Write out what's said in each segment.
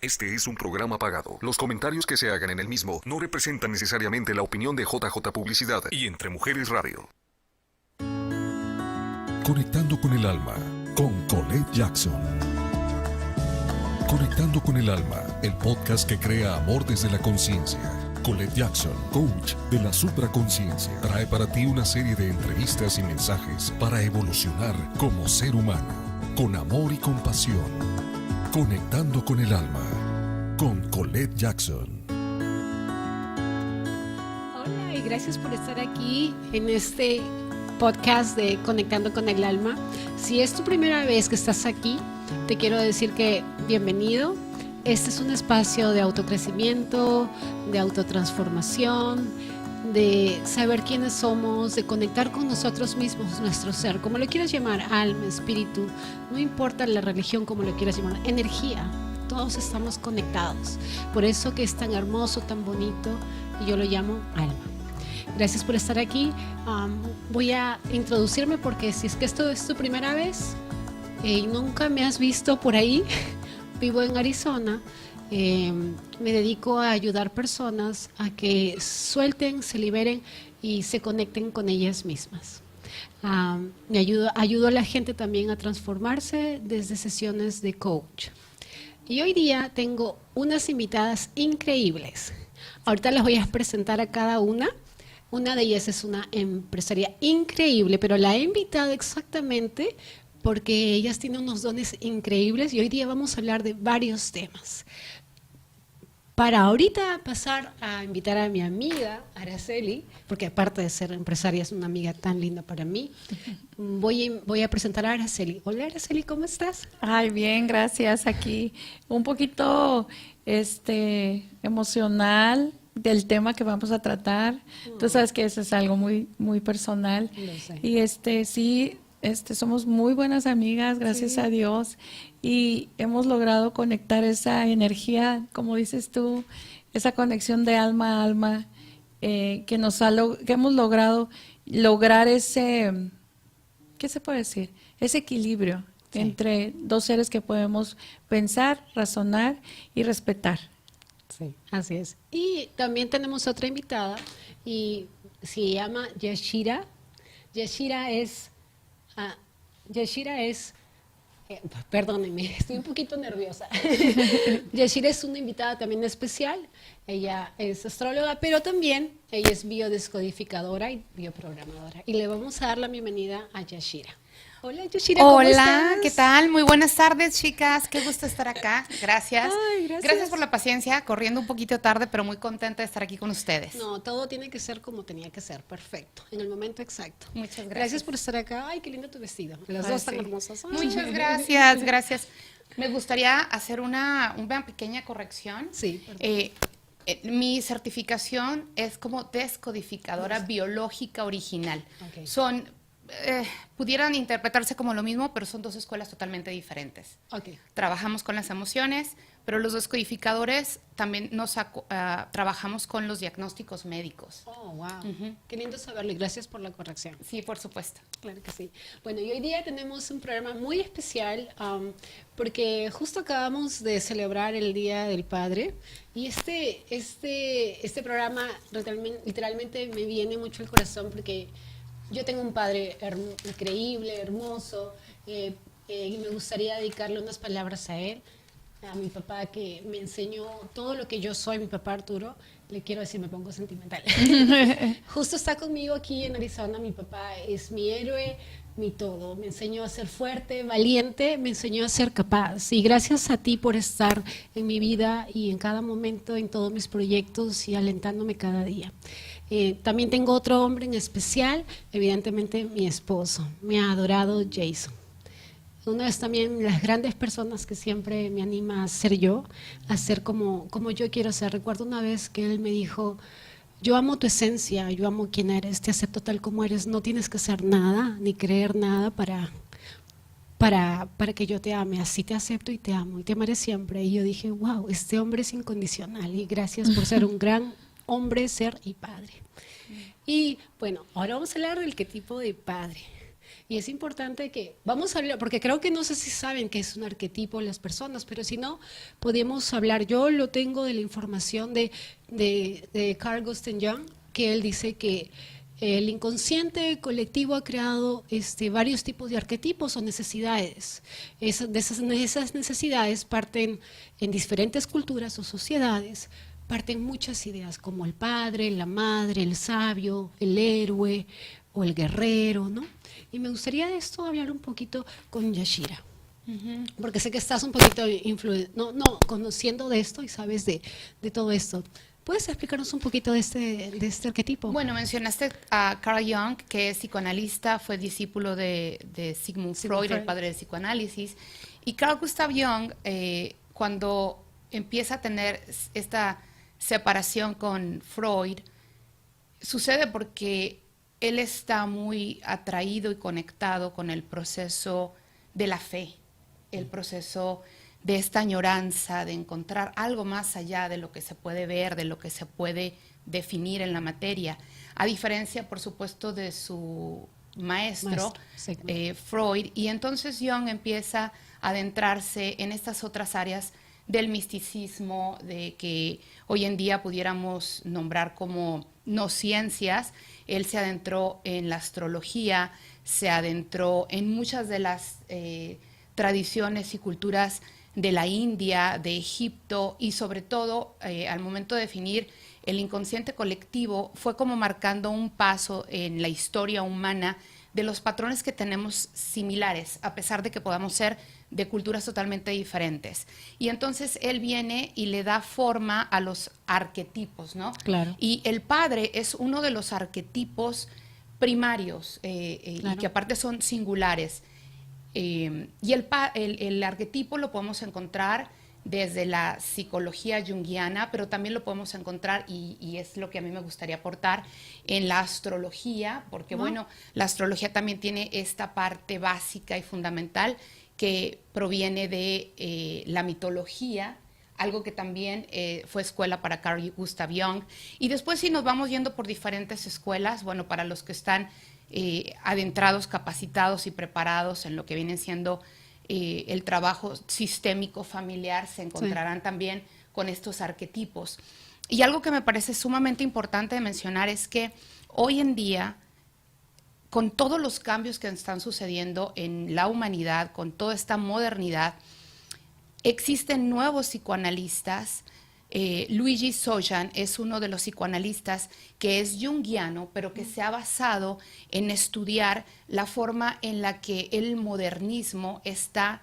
Este es un programa pagado. Los comentarios que se hagan en el mismo no representan necesariamente la opinión de JJ Publicidad y Entre Mujeres Radio. Conectando con el alma, con Colette Jackson. Conectando con el alma, el podcast que crea amor desde la conciencia. Colette Jackson, coach de la supraconciencia, trae para ti una serie de entrevistas y mensajes para evolucionar como ser humano, con amor y compasión. Conectando con el alma, con Colette Jackson. Hola y gracias por estar aquí en este podcast de Conectando con el Alma. Si es tu primera vez que estás aquí, te quiero decir que bienvenido. Este es un espacio de autocrecimiento, de autotransformación, de saber quiénes somos, de conectar con nosotros mismos, nuestro ser, como lo quieras llamar, alma, espíritu, no importa la religión, como lo quieras llamar, energía, todos estamos conectados. Por eso que es tan hermoso, tan bonito, y yo lo llamo alma. Gracias por estar aquí. Voy a introducirme porque si es que esto es tu primera vez y nunca me has visto por ahí, vivo en Arizona. Me dedico a ayudar personas a que suelten, se liberen y se conecten con ellas mismas. Ayudo a la gente también a transformarse desde sesiones de coach. Y hoy día tengo unas invitadas increíbles. Ahorita les voy a presentar a cada una. Una de ellas es una empresaria increíble, pero la he invitado exactamente porque ellas tienen unos dones increíbles y hoy día vamos a hablar de varios temas. Para ahorita pasar a invitar a mi amiga Araceli, porque aparte de ser empresaria es una amiga tan linda para mí, voy a presentar a Araceli. Hola Araceli, ¿cómo estás? Ay, bien, gracias. Aquí un poquito emocional del tema que vamos a tratar. Tú sabes que eso es algo muy, muy personal. Lo sé. Y sí, somos muy buenas amigas, gracias a Dios, y hemos logrado conectar esa energía, como dices tú, esa conexión de alma a alma, que hemos logrado lograr ese, ¿qué se puede decir? Ese equilibrio entre dos seres que podemos pensar, razonar y respetar. Sí, así es. Y también tenemos otra invitada y se llama Yashira. Yashira es, perdónenme, estoy un poquito nerviosa. Yashira es una invitada también especial. Ella es astróloga, pero también ella es biodescodificadora y bioprogramadora. Y le vamos a dar la bienvenida a Yashira. Hola Yashira, ¿cómo estás? Hola, ¿qué tal? Muy buenas tardes, chicas. Qué gusto estar acá. Gracias. Ay, gracias. Gracias por la paciencia, corriendo un poquito tarde, pero muy contenta de estar aquí con ustedes. No, todo tiene que ser como tenía que ser, perfecto, en el momento exacto. Muchas gracias. Gracias por estar acá. Ay, qué lindo tu vestido. Las dos tan sí. hermosas. Ay. Muchas gracias, gracias. Me gustaría hacer una pequeña corrección. Sí, Mi certificación es como descodificadora biológica original. Ok. Pudieran interpretarse como lo mismo, pero son dos escuelas totalmente diferentes. ok. Trabajamos con las emociones, pero los descodificadores también trabajamos con los diagnósticos médicos. Oh, wow. Qué lindo saberlo y gracias por la corrección. Sí, por supuesto. Claro que sí. Bueno, y hoy día tenemos un programa muy especial porque justo acabamos de celebrar el Día del Padre y este programa literalmente me viene mucho al corazón porque yo tengo un padre increíble, hermoso, y me gustaría dedicarle unas palabras a él. a mi papá que me enseñó todo lo que yo soy, mi papá Arturo. Le quiero decir, me pongo sentimental. Justo está conmigo aquí en Arizona. Mi papá es mi héroe, mi todo. Me enseñó a ser fuerte, valiente, me enseñó a ser capaz. Y gracias a ti por estar en mi vida y en cada momento, en todos mis proyectos y alentándome cada día. También tengo otro hombre en especial, evidentemente mi esposo. Me ha adorado Jason. Una es también las grandes personas que siempre me anima a ser yo, a ser como yo quiero ser. Recuerdo una vez que él me dijo, yo amo tu esencia, yo amo quién eres, te acepto tal como eres, no tienes que hacer nada ni creer nada para que yo te ame, así te acepto y te amo y te amaré siempre. Y yo dije, wow, este hombre es incondicional y gracias por ser un gran hombre, ser y padre. Y bueno, ahora vamos a hablar del qué tipo de padre. Y es importante que vamos a hablar, porque creo que no sé si saben qué es un arquetipo las personas, pero si no, podemos hablar. Yo lo tengo de la información de Carl Gustav Jung, que él dice que el inconsciente colectivo ha creado varios tipos de arquetipos o necesidades. Esas necesidades parten en diferentes culturas o sociedades, parten muchas ideas, como el padre, la madre, el sabio, el héroe o el guerrero, ¿no? Y me gustaría de esto hablar un poquito con Yashira, porque sé que estás un poquito conociendo de esto y sabes de todo esto. ¿Puedes explicarnos un poquito de este arquetipo? Bueno, mencionaste a Carl Jung, que es psicoanalista, fue discípulo de Sigmund Freud, el padre del psicoanálisis. Y Carl Gustav Jung, cuando empieza a tener esta separación con Freud, sucede porque él está muy atraído y conectado con el proceso de la fe, el proceso de esta añoranza, de encontrar algo más allá de lo que se puede ver, de lo que se puede definir en la materia. A diferencia, por supuesto, de su maestro Freud. Y entonces Jung empieza a adentrarse en estas otras áreas del misticismo, de que hoy en día pudiéramos nombrar como no ciencias. Él se adentró en la astrología, se adentró en muchas de las tradiciones y culturas de la India, de Egipto, y sobre todo al momento de definir el inconsciente colectivo, fue como marcando un paso en la historia humana de los patrones que tenemos similares, a pesar de que podamos ser de culturas totalmente diferentes. Y entonces él viene y le da forma a los arquetipos, ¿no? Claro. Y el padre es uno de los arquetipos primarios Claro. y que aparte son singulares. Y el arquetipo lo podemos encontrar desde la psicología junguiana, pero también lo podemos encontrar, y es lo que a mí me gustaría aportar, en la astrología, porque bueno, la astrología también tiene esta parte básica y fundamental que proviene de la mitología, algo que también fue escuela para Carl Gustav Jung. Y después, si nos vamos yendo por diferentes escuelas, bueno, para los que están adentrados, capacitados y preparados en lo que vienen siendo el trabajo sistémico familiar, se encontrarán también con estos arquetipos. Y algo que me parece sumamente importante de mencionar es que hoy en día, con todos los cambios que están sucediendo en la humanidad, con toda esta modernidad, existen nuevos psicoanalistas. Luigi Sojan es uno de los psicoanalistas que es junguiano, pero que se ha basado en estudiar la forma en la que el modernismo está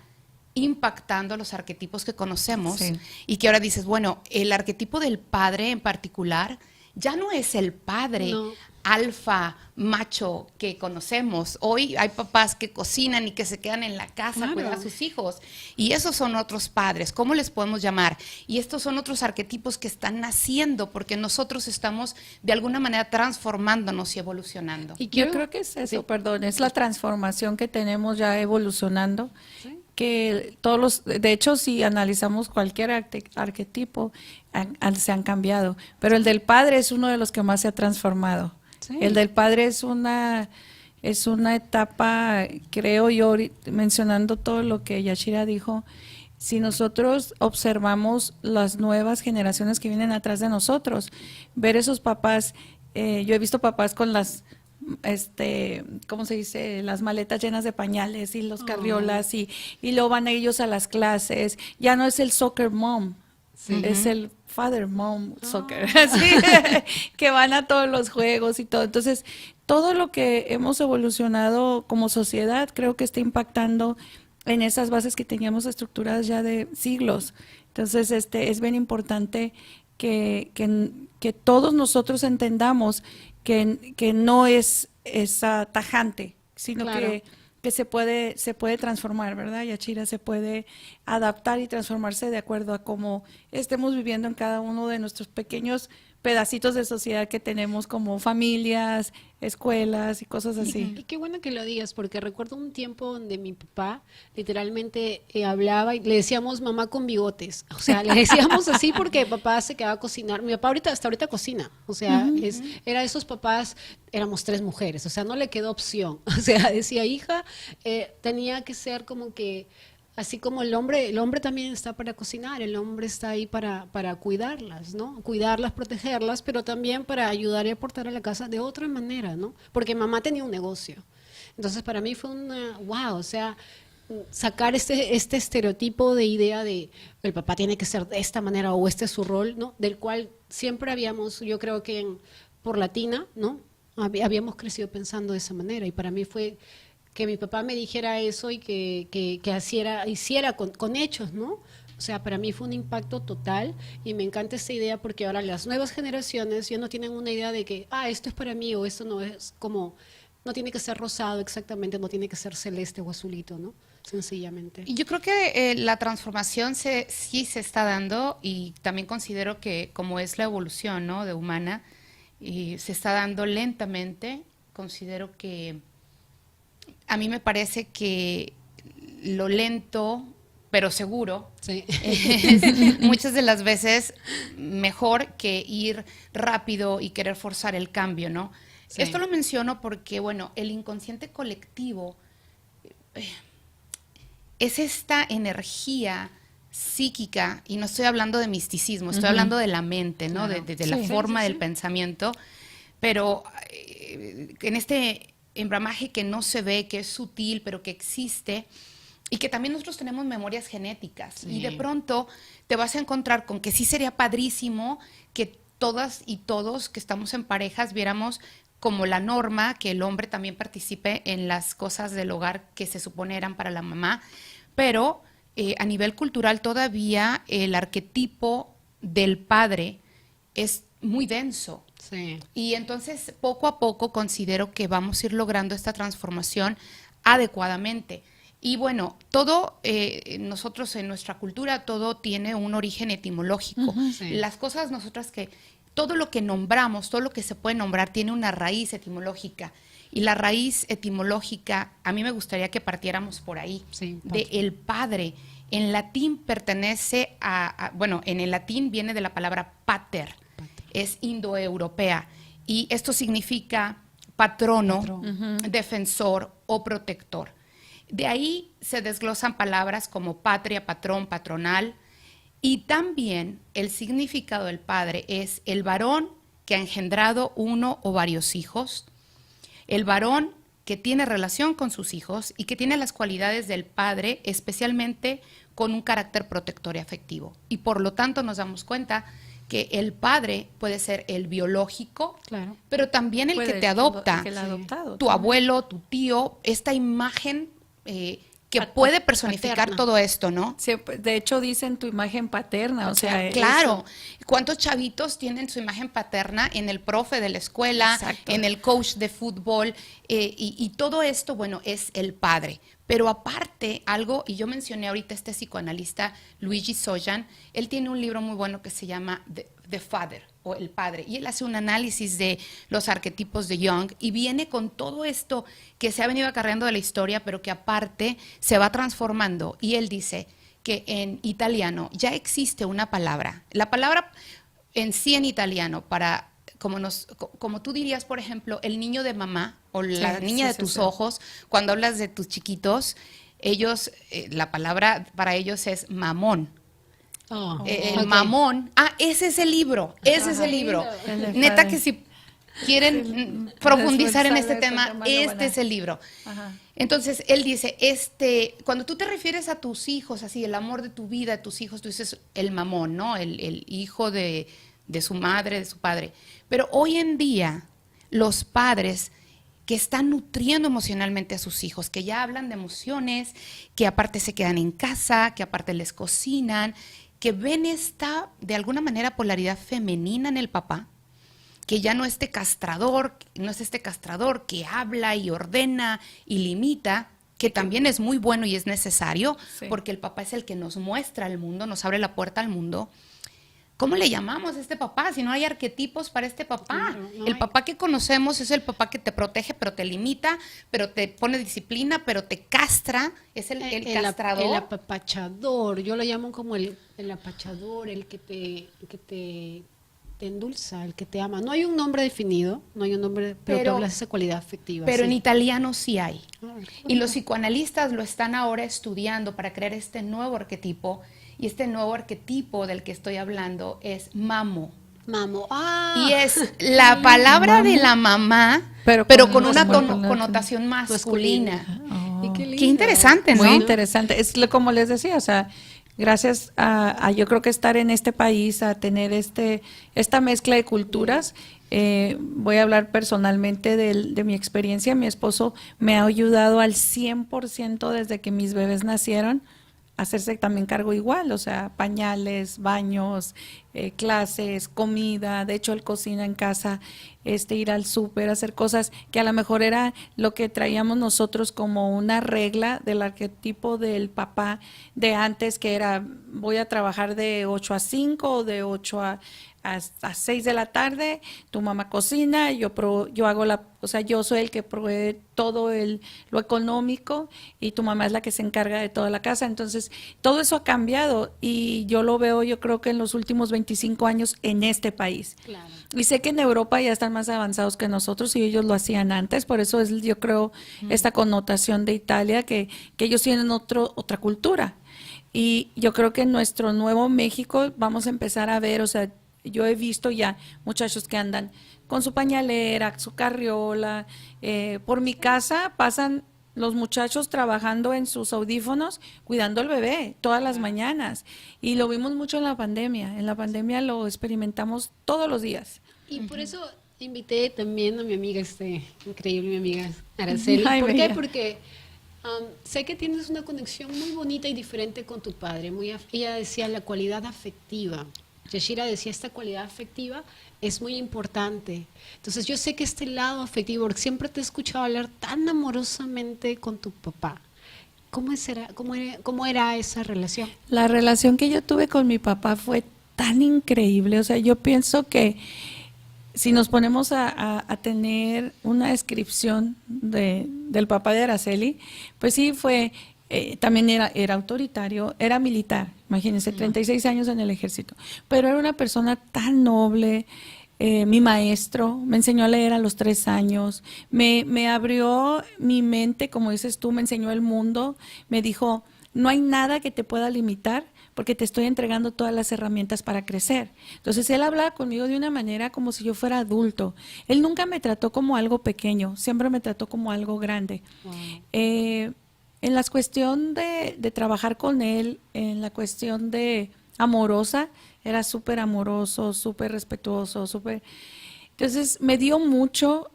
impactando los arquetipos que conocemos, y que ahora dices, bueno, el arquetipo del padre en particular ya no es el padre alfa, macho que conocemos. Hoy hay papás que cocinan y que se quedan en la casa a cuidar a sus hijos, y esos son otros padres. ¿Cómo les podemos llamar? Y estos son otros arquetipos que están naciendo porque nosotros estamos de alguna manera transformándonos y evolucionando. Y yo creo que es eso, perdón, es la transformación que tenemos ya evolucionando, que de hecho, si analizamos cualquier arquetipo, se han cambiado, pero el del padre es uno de los que más se ha transformado. El del padre es una etapa, creo yo, mencionando todo lo que Yashira dijo. Si nosotros observamos las nuevas generaciones que vienen atrás de nosotros, ver esos papás, yo he visto papás con las ¿cómo se dice? Las maletas llenas de pañales y los carriolas y luego van ellos a las clases. Ya no es el soccer mom, es el father mom soccer, así, que van a todos los juegos y todo. Entonces, todo lo que hemos evolucionado como sociedad creo que está impactando en esas bases que teníamos estructuradas ya de siglos. Entonces, es bien importante que todos nosotros entendamos que no es esa tajante, sino Claro. que se puede transformar, ¿verdad? Yachira, se puede adaptar y transformarse de acuerdo a cómo estemos viviendo en cada uno de nuestros pequeños pedacitos de sociedad que tenemos como familias, escuelas y cosas así. Y qué bueno que lo digas, porque recuerdo un tiempo donde mi papá literalmente hablaba y le decíamos mamá con bigotes. O sea, le decíamos así porque papá se quedaba a cocinar. Mi papá hasta ahorita cocina. O sea, era de esos papás, éramos 3 mujeres. O sea, no le quedó opción. O sea, decía, hija, tenía que ser como que así como el hombre también está para cocinar, el hombre está ahí para cuidarlas, ¿no? Cuidarlas, protegerlas, pero también para ayudar y aportar a la casa de otra manera, ¿no? Porque mamá tenía un negocio. Entonces para mí fue wow, o sea, sacar este estereotipo de idea de el papá tiene que ser de esta manera o este es su rol, ¿no? Del cual siempre habíamos, yo creo que por latina, ¿no? Habíamos crecido pensando de esa manera y para mí fue que mi papá me dijera eso y que hiciera con hechos, ¿no? O sea, para mí fue un impacto total y me encanta esta idea porque ahora las nuevas generaciones ya no tienen una idea de que, esto es para mí o esto no es como, no tiene que ser rosado exactamente, no tiene que ser celeste o azulito, ¿no? Sencillamente. Y yo creo que la transformación sí se está dando y también considero que como es la evolución, ¿no? De humana, y se está dando lentamente, considero que a mí me parece que lo lento, pero seguro, Sí. es muchas de las veces mejor que ir rápido y querer forzar el cambio, ¿no? Sí. Esto lo menciono porque, bueno, el inconsciente colectivo es esta energía psíquica, y no estoy hablando de misticismo, estoy hablando de la mente, ¿no? Claro. De la forma del pensamiento, pero en este embramaje que no se ve, que es sutil, pero que existe, y que también nosotros tenemos memorias genéticas. Sí. Y de pronto te vas a encontrar con que sí sería padrísimo que todas y todos que estamos en parejas viéramos como la norma que el hombre también participe en las cosas del hogar que se supone eran para la mamá, pero a nivel cultural todavía el arquetipo del padre es muy denso. Sí. Y entonces, poco a poco, considero que vamos a ir logrando esta transformación adecuadamente. Y bueno, todo, nosotros en nuestra cultura, todo tiene un origen etimológico. Sí. Las cosas nosotras todo lo que nombramos, todo lo que se puede nombrar, tiene una raíz etimológica. Y la raíz etimológica, a mí me gustaría que partiéramos por ahí, Sí, de el padre. En latín pertenece bueno, en el latín viene de la palabra pater. Es indoeuropea y esto significa patrono, defensor o protector. De ahí se desglosan palabras como patria, patrón, patronal, y también el significado del padre es el varón que ha engendrado uno o varios hijos, el varón que tiene relación con sus hijos y que tiene las cualidades del padre, especialmente con un carácter protector y afectivo. Y por lo tanto nos damos cuenta que el padre puede ser el biológico, Claro. pero también el Puede que te adopta, el que la ha adoptado, tu también. abuelo, tu tío, esta imagen que puede personificar paterna. todo esto, ¿no? Sí, de hecho dicen tu imagen paterna, o sea, Claro. ¿Cuántos chavitos tienen su imagen paterna en el profe de la escuela, Exacto. en el coach de fútbol? Y todo esto, bueno, es el padre. Pero aparte, algo, y yo mencioné ahorita este psicoanalista, Luigi Sojan, él tiene un libro muy bueno que se llama The Father, o El Padre, y él hace un análisis de los arquetipos de Jung, y viene con todo esto que se ha venido acarreando de la historia, pero que aparte se va transformando, y él dice que en italiano ya existe una palabra, la palabra en sí en italiano para... Como tú dirías, por ejemplo, el niño de mamá o la Sí, niña sí, de sí, tus sí. ojos, cuando hablas de tus chiquitos, ellos, la palabra para ellos es mamón. Oh, El ok. mamón. Ese es el libro, ese es el libro. El de Neta padre. que si quieren profundizar en este Esforzarse, tema, este es el libro. Ajá. Entonces, él dice, cuando tú te refieres a tus hijos, así, el amor de tu vida, de tus hijos, tú dices el mamón, ¿no? El hijo de su madre, de su padre. Pero hoy en día, los padres que están nutriendo emocionalmente a sus hijos, que ya hablan de emociones, que aparte se quedan en casa, que aparte les cocinan, que ven esta, de alguna manera, polaridad femenina en el papá, que ya no es este castrador que habla y ordena y limita, que también es muy bueno y es necesario, Sí. porque el papá es el que nos muestra el mundo, nos abre la puerta al mundo. ¿Cómo le llamamos a este papá si no hay arquetipos para este papá? Claro, no El hay. papá que conocemos es el papá que te protege, pero te limita, pero te pone disciplina, pero te castra, es el castrador. El apapachador, yo lo llamo como el apachador, el que te endulza, el que te ama. No hay un nombre definido, no hay un nombre, pero tú hablas de esa cualidad afectiva. Pero sí. en italiano sí hay. Ah, Y los psicoanalistas lo están ahora estudiando para crear este nuevo arquetipo. Y este nuevo arquetipo del que estoy hablando es mamo. Mamo. Ah, Y es la palabra de la mamá, pero con una connotación masculina. Oh. y lindo. Qué interesante, ¿no? Muy interesante. Es como les decía, o sea, gracias a yo creo que estar en este país, a tener esta mezcla de culturas, voy a hablar personalmente de mi experiencia. Mi esposo me ha ayudado al 100% desde que mis bebés nacieron, a hacerse también cargo igual, o sea, pañales, baños, clases, comida. De hecho, él cocina en casa, ir al súper, hacer cosas que a lo mejor era lo que traíamos nosotros como una regla del arquetipo del papá de antes, que era voy a trabajar de 8 a 5 o de 8 a 6 de la tarde, tu mamá cocina, yo hago o sea, yo soy el que provee todo lo económico y tu mamá es la que se encarga de toda la casa. Entonces, todo eso ha cambiado y yo lo veo, yo creo que en los últimos 25 años en este país. Claro. Y sé que en Europa ya están más avanzados que nosotros y ellos lo hacían antes, por eso es, yo creo, esta connotación de Italia, que ellos tienen otra cultura. Y yo creo que en nuestro nuevo México vamos a empezar a ver, o sea, yo he visto ya muchachos que andan con su pañalera, su carriola. Por mi casa pasan los muchachos trabajando en sus audífonos, cuidando al bebé todas las mañanas. Y lo vimos mucho en la pandemia. En la pandemia lo experimentamos todos los días. Y por eso invité también a mi amiga, increíble mi amiga Araceli. Ay, ¿Por qué? bella. Porque sé que tienes una conexión muy bonita y diferente con tu padre. Ella decía la cualidad afectiva. Yashira decía, esta cualidad afectiva es muy importante. Entonces yo sé que este lado afectivo, porque siempre te he escuchado hablar tan amorosamente con tu papá. ¿Cómo era esa relación? La relación que yo tuve con mi papá fue tan increíble. O sea, yo pienso que si nos ponemos a tener una descripción del papá de Araceli, pues sí fue... también era autoritario, era militar, imagínense, 36 años en el ejército, pero era una persona tan noble. Mi maestro me enseñó a leer a los 3 años, me abrió mi mente, como dices tú, me enseñó el mundo, me dijo, no hay nada que te pueda limitar porque te estoy entregando todas las herramientas para crecer. Entonces él hablaba conmigo de una manera como si yo fuera adulto. Él nunca me trató como algo pequeño, siempre me trató como algo grande. Wow. En la cuestión de trabajar con él, en la cuestión de amorosa, era súper amoroso, súper respetuoso, súper... Entonces me dio mucho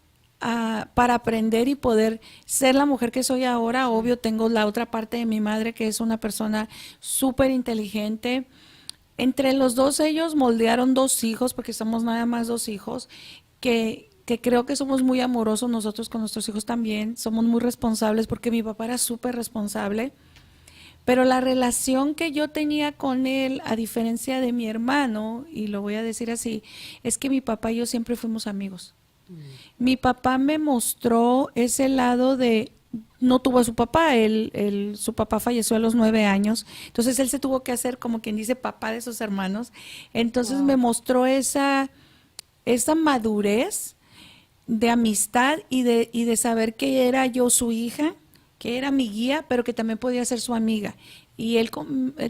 para aprender y poder ser la mujer que soy ahora. Obvio, tengo la otra parte de mi madre, que es una persona súper inteligente. Entre los dos ellos moldearon 2 hijos, porque somos nada más 2 hijos, que creo que somos muy amorosos nosotros con nuestros hijos también, somos muy responsables porque mi papá era súper responsable, pero la relación que yo tenía con él, a diferencia de mi hermano, y lo voy a decir así, es que mi papá y yo siempre fuimos amigos. Mi papá me mostró ese lado de... No tuvo a su papá, su papá falleció a los 9 años, entonces él se tuvo que hacer como quien dice papá de sus hermanos, entonces me mostró esa madurez de amistad y de saber que era yo su hija, que era mi guía, pero que también podía ser su amiga. Y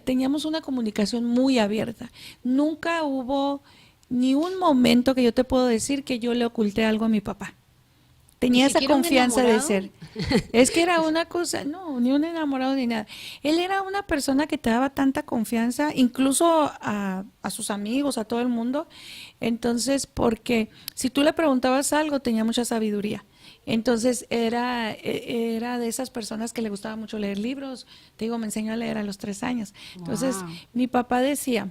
teníamos una comunicación muy abierta. Nunca hubo ni un momento que yo te puedo decir que yo le oculté algo a mi papá. Tenía Ni esa siquiera un confianza de enamorado. ser. Es que era una cosa, no, ni un enamorado ni nada. Él era una persona que te daba tanta confianza, incluso a sus amigos, a todo el mundo. Entonces, porque si tú le preguntabas algo, tenía mucha sabiduría. Entonces, era de esas personas que le gustaba mucho leer libros. Te digo, me enseñó a leer a los 3 años. Entonces, Wow. mi papá decía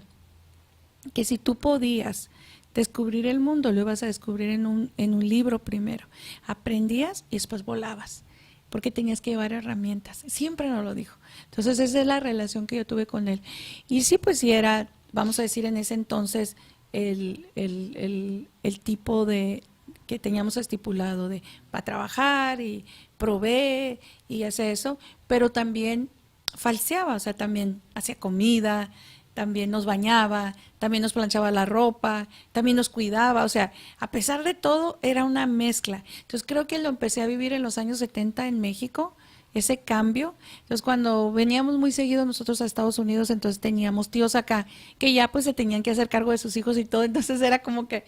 que si tú podías descubrir el mundo, lo ibas a descubrir en un libro primero. Aprendías y después volabas, porque tenías que llevar herramientas. Siempre nos lo dijo. Entonces, esa es la relación que yo tuve con él. Y sí, pues sí era, vamos a decir, en ese entonces, el tipo de que teníamos estipulado de para trabajar y provee y hace eso, pero también falseaba, o sea, también hacía comida, también nos bañaba, también nos planchaba la ropa, también nos cuidaba, o sea, a pesar de todo era una mezcla. Entonces creo que lo empecé a vivir en los años 70 en México, ese cambio. Entonces cuando veníamos muy seguido nosotros a Estados Unidos, entonces teníamos tíos acá que ya pues se tenían que hacer cargo de sus hijos y todo, entonces era como que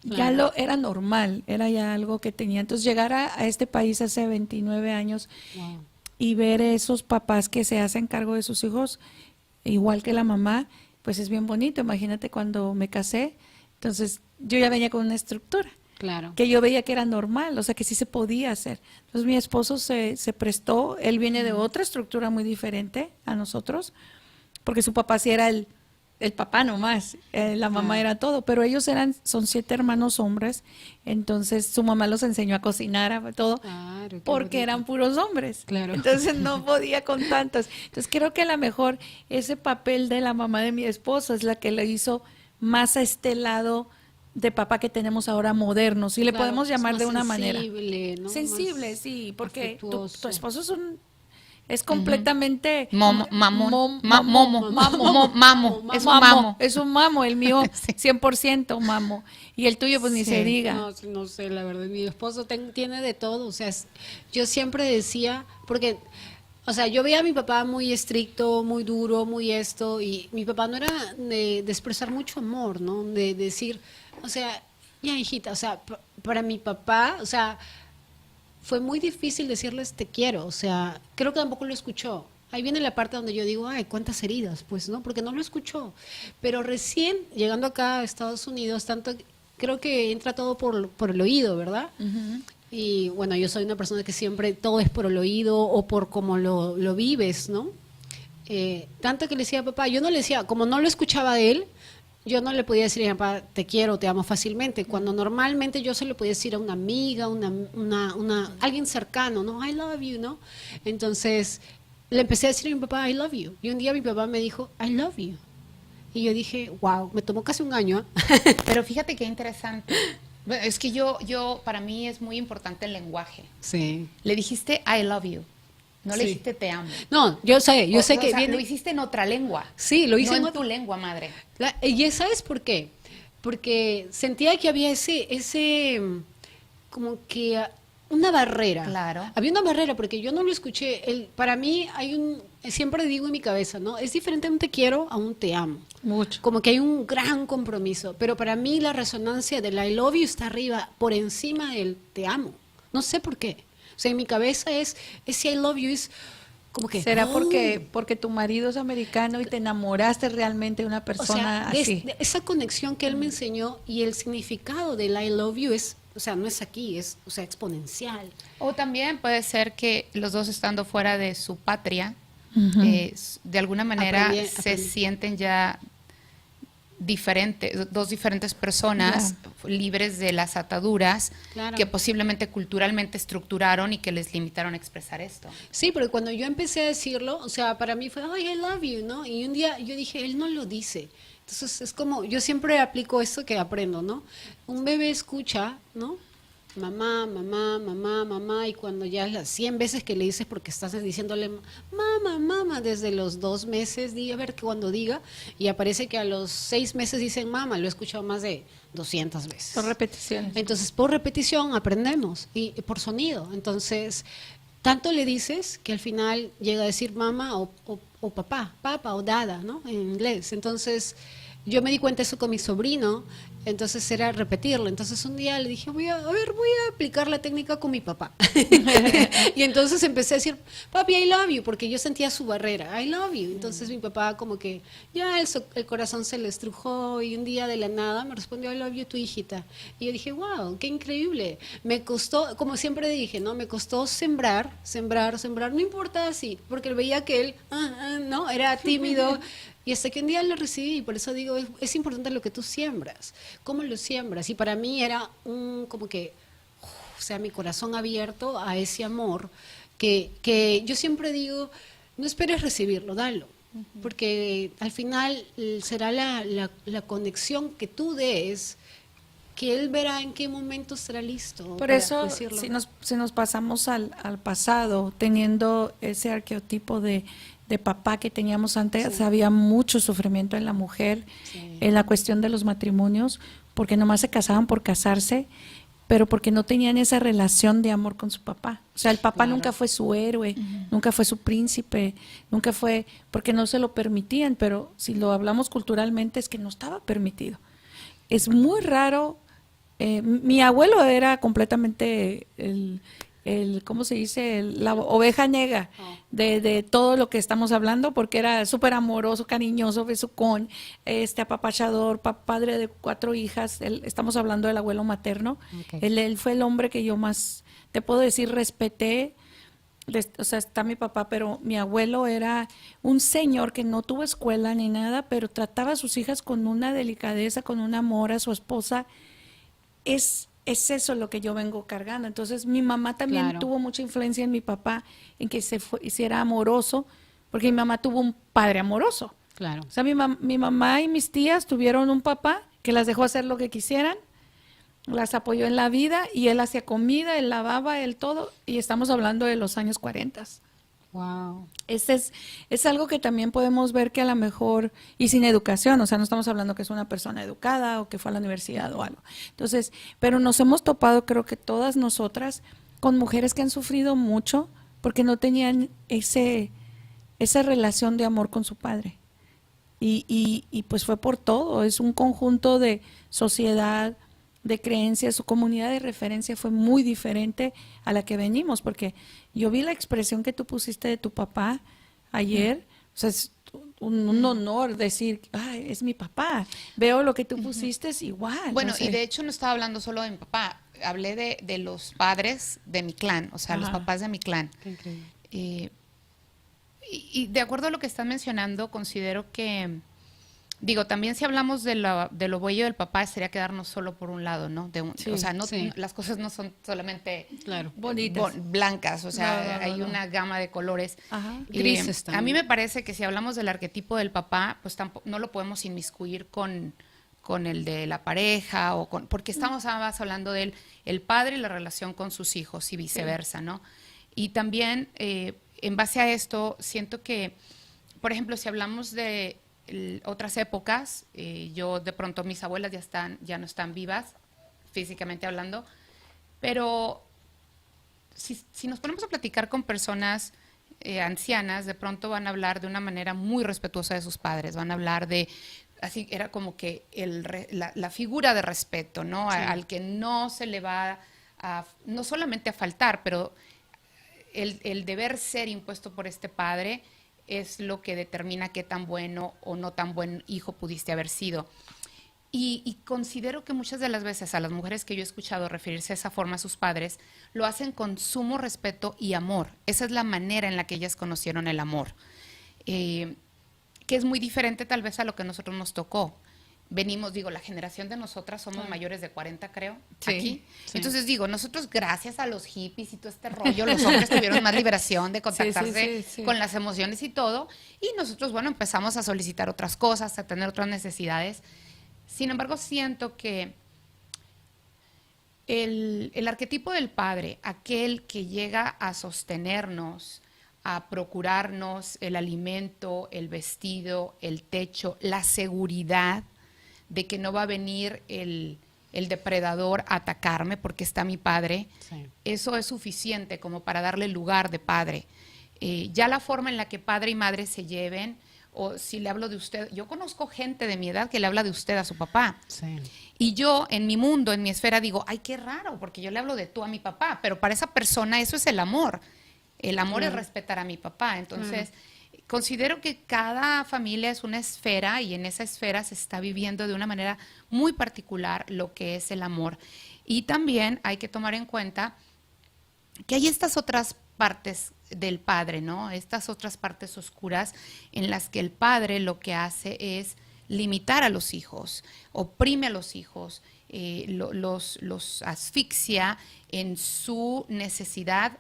ya Claro. era normal, era ya algo que tenía. Entonces llegar a este país hace 29 años Wow. y ver esos papás que se hacen cargo de sus hijos, igual que la mamá, pues es bien bonito. Imagínate cuando me casé, entonces yo ya venía con una estructura Claro. que yo veía que era normal, o sea que sí se podía hacer. Entonces mi esposo se prestó, él viene de otra estructura muy diferente a nosotros, porque su papá sí era el papá nomás, la mamá Ah. era todo, pero ellos son 7 hermanos hombres, entonces su mamá los enseñó a cocinar, a todo, Claro, qué porque bonito. eran puros hombres. Claro. Entonces no podía con tantos. Entonces creo que a lo mejor ese papel de la mamá de mi esposo es la que le hizo más a este lado de papá que tenemos ahora moderno, si le Claro, podemos es llamar más de una manera. sensible, ¿no? Sensible, Más sí, porque tu afectuoso. esposo es completamente Momo, mamón, mom- momo, mamo, mamo, es un mamo. es un mamo, el mío Sí. 100% mamo, y el tuyo pues ni Sí. se diga. No, no sé, la verdad, mi esposo tiene de todo, o sea, yo siempre decía, porque, o sea, yo veía a mi papá muy estricto, muy duro, muy esto, y mi papá no era de expresar mucho amor, ¿no? De decir, o sea, ya hijita, o sea, para mi papá, o sea, fue muy difícil decirles te quiero, o sea, creo que tampoco lo escuchó. Ahí viene la parte donde yo digo, ay, cuántas heridas, pues, ¿no? Porque no lo escuchó. Pero recién llegando acá a Estados Unidos, creo que entra todo por el oído, ¿verdad? Y bueno, yo soy una persona que siempre todo es por el oído o por cómo lo vives, ¿no? Tanto que le decía a papá, yo no le decía, como no lo escuchaba de él, yo no le podía decir a mi papá, te quiero, te amo fácilmente, cuando normalmente yo se lo podía decir a una amiga, alguien cercano, ¿no? I love you, ¿no? Entonces, le empecé a decir a mi papá, I love you. Y un día mi papá me dijo, I love you. Y yo dije, wow, me tomó casi un año. Pero fíjate qué interesante. Bueno, es que para mí es muy importante el lenguaje. Sí. Le dijiste I love you, no le Sí. dijiste te amo. No, yo sé O que sea, viene... lo hiciste en otra lengua. Sí, lo hice no en en otra- tu lengua madre. ¿Y sabes por qué? Porque sentía que había como que una barrera. Claro. Había una barrera porque yo no lo escuché. Para mí siempre digo en mi cabeza, ¿no? Es diferente un te quiero a un te amo. Mucho. Como que hay un gran compromiso. Pero para mí la resonancia del I love you está arriba, por encima del te amo. No sé por qué. O sea, en mi cabeza ese I love you es como que... ¿Será ¡oh! porque tu marido es americano y te enamoraste realmente de una O persona sea, de así? esa conexión que él me enseñó y el significado del I love you o sea, no es aquí, o sea, exponencial. O también puede ser que los dos estando fuera de su patria, de alguna manera se sienten ya dos diferentes personas libres de las ataduras Claro. que posiblemente culturalmente estructuraron y que les limitaron a expresar esto. Sí, pero cuando yo empecé a decirlo, o sea, para mí fue, ay, I love you, ¿no? Y un día yo dije, él no lo dice. Entonces es como, yo siempre aplico esto que aprendo, ¿no? Un bebé escucha, ¿no? Mamá, mamá, mamá, mamá, y cuando ya las 100 veces que le dices porque estás diciéndole mamá, mamá, desde los 2 meses, a ver cuando diga, y aparece que a los 6 meses dicen mamá, lo he escuchado más de 200 veces. Son repeticiones. Entonces, por repetición aprendemos y por sonido. Entonces, tanto le dices que al final llega a decir mamá o papá o dada, ¿no? En inglés. Entonces, yo me di cuenta de eso con mi sobrino, entonces era repetirlo. Entonces un día le dije, voy a aplicar la técnica con mi papá. Y entonces empecé a decir, papi, I love you, porque yo sentía su barrera, I love you. Entonces mi papá como que ya el corazón se le estrujó y un día de la nada me respondió, I love you, tu hijita. Y yo dije, wow, qué increíble. Me costó, como siempre dije, ¿no? Me costó sembrar, no importa si, porque veía que él, no, era tímido. Y hasta que un día lo recibí, y por eso digo, es importante lo que tú siembras, cómo lo siembras. Y para mí era como que, o sea, mi corazón abierto a ese amor, que yo siempre digo, no esperes recibirlo, dalo. Porque al final será la conexión que tú des, que él verá en qué momento estará listo. Por para eso, decirlo. si nos pasamos al pasado, teniendo ese arqueotipo de papá que teníamos antes, Sí. había mucho sufrimiento en la mujer, Sí. en la cuestión de los matrimonios, porque nomás se casaban por casarse, pero porque no tenían esa relación de amor con su papá. O sea, el papá Claro. nunca fue su héroe, nunca fue su príncipe, nunca fue, porque no se lo permitían, pero si lo hablamos culturalmente es que no estaba permitido. Es muy raro. Mi abuelo era completamente ¿cómo se dice? La oveja negra de todo lo que estamos hablando, porque era súper amoroso, cariñoso, besucón, apapachador, padre de 4 hijas. Estamos hablando del abuelo materno. Ok. Él fue el hombre que yo más, te puedo decir, respeté. O sea, está mi papá, pero mi abuelo era un señor que no tuvo escuela ni nada, pero trataba a sus hijas con una delicadeza, con un amor a su esposa. Es eso lo que yo vengo cargando. Entonces, mi mamá también Claro. tuvo mucha influencia en mi papá, en que hiciera amoroso, porque mi mamá tuvo un padre amoroso. Claro. O sea, mi mamá y mis tías tuvieron un papá que las dejó hacer lo que quisieran, las apoyó en la vida, y él hacía comida, él lavaba, él todo, y estamos hablando de los años 40. Wow. Es algo que también podemos ver que a lo mejor, y sin educación, o sea, no estamos hablando que es una persona educada o que fue a la universidad o algo. Entonces, pero nos hemos topado, creo que todas nosotras, con mujeres que han sufrido mucho porque no tenían esa relación de amor con su padre. Y pues fue por todo, es un conjunto de sociedad, de creencias. Su comunidad de referencia fue muy diferente a la que venimos, porque yo vi la expresión que tú pusiste de tu papá ayer, o sea, es un honor decir, ay, es mi papá, veo lo que tú pusiste, es igual. Bueno, no sé. y de hecho no estaba hablando solo de mi papá, hablé de los padres de mi clan, o sea, los Ajá. papás de mi clan. Qué increíble. Y de acuerdo a lo que están mencionando, considero que, digo, también si hablamos de lo bello del papá, sería quedarnos solo por un lado, ¿no? Sí, o sea, no, sí. las cosas no son solamente Claro. Bonitas. blancas, o sea, No, hay no. una gama de colores. Ajá. Grises A mí también. me parece que si hablamos del arquetipo del papá, pues tampoco, no lo podemos inmiscuir con el de la pareja, porque estamos más hablando del el padre y la relación con sus hijos y viceversa, ¿no? Y también, en base a esto, siento que, por ejemplo, si hablamos de otras épocas, yo de pronto mis abuelas ya no están vivas, físicamente hablando, pero si nos ponemos a platicar con personas ancianas, de pronto van a hablar de una manera muy respetuosa de sus padres, van a hablar de, así era como que la figura de respeto, ¿no? Sí. Al que no se le va no solamente a faltar, pero el deber ser impuesto por este padre es lo que determina qué tan bueno o no tan buen hijo pudiste haber sido. Y considero que muchas de las veces a las mujeres que yo he escuchado referirse de esa forma a sus padres, lo hacen con sumo respeto y amor. Esa es la manera en la que ellas conocieron el amor, que es muy diferente tal vez a lo que a nosotros nos tocó. Venimos, digo, la generación de nosotras somos mayores de 40, creo, Sí, aquí. sí. Entonces digo, nosotros gracias a los hippies y todo este rollo, los hombres tuvieron más liberación de contactarse sí. con las emociones y todo, y nosotros, bueno, empezamos a solicitar otras cosas, a tener otras necesidades. Sin embargo, siento que el arquetipo del padre, aquel que llega a sostenernos, a procurarnos el alimento, el vestido, el techo, la seguridad de que no va a venir el depredador a atacarme porque está mi padre, Sí. eso es suficiente como para darle lugar de padre. Ya la forma en la que padre y madre se lleven o si le hablo de usted. Yo conozco gente de mi edad que le habla de usted a su papá. Sí. Y yo, en mi mundo, en mi esfera, digo, ay, qué raro, porque yo le hablo de tú a mi papá, pero para esa persona eso es el amor. El amor es respetar a mi papá. Entonces, considero que cada familia es una esfera y en esa esfera se está viviendo de una manera muy particular lo que es el amor. Y también hay que tomar en cuenta que hay estas otras partes del padre, ¿no? Estas otras partes oscuras en las que el padre lo que hace es limitar a los hijos, oprime a los hijos, los asfixia en su necesidad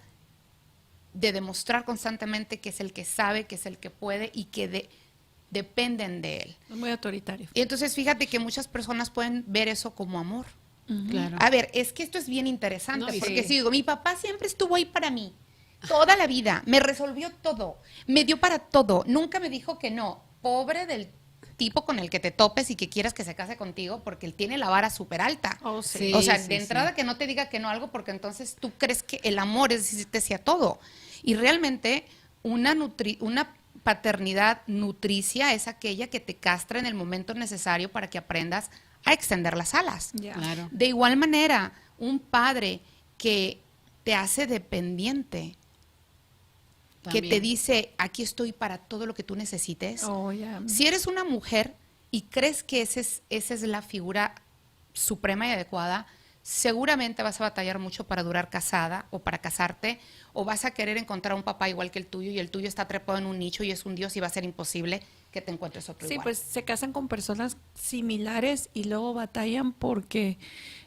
de demostrar constantemente que es el que sabe, que es el que puede y que dependen de él. Es muy autoritario. Y entonces fíjate que muchas personas pueden ver eso como amor. Claro. A ver, es que esto es bien interesante, No, porque sí. si digo, mi papá siempre estuvo ahí para mí, toda la vida, me resolvió todo, me dio para todo, nunca me dijo que no. Pobre del tipo con el que te topes y que quieras que se case contigo, porque él tiene la vara súper alta. Oh, sí. Sí, O sea, sí, de entrada sí. que no te diga que no algo, porque entonces tú crees que el amor es decirte sí a todo. Y realmente una paternidad nutricia es aquella que te castra en el momento necesario para que aprendas a extender las alas. Ya. Claro. De igual manera, un padre que te hace dependiente, que te También. dice, aquí estoy para todo lo que tú necesites. Oh, ya. Si eres una mujer y crees que esa es la figura suprema y adecuada, seguramente vas a batallar mucho para durar casada o para casarte, o vas a querer encontrar un papá igual que el tuyo y el tuyo está trepado en un nicho y es un Dios y va a ser imposible que te encuentres otro Sí, igual. pues se casan con personas similares y luego batallan porque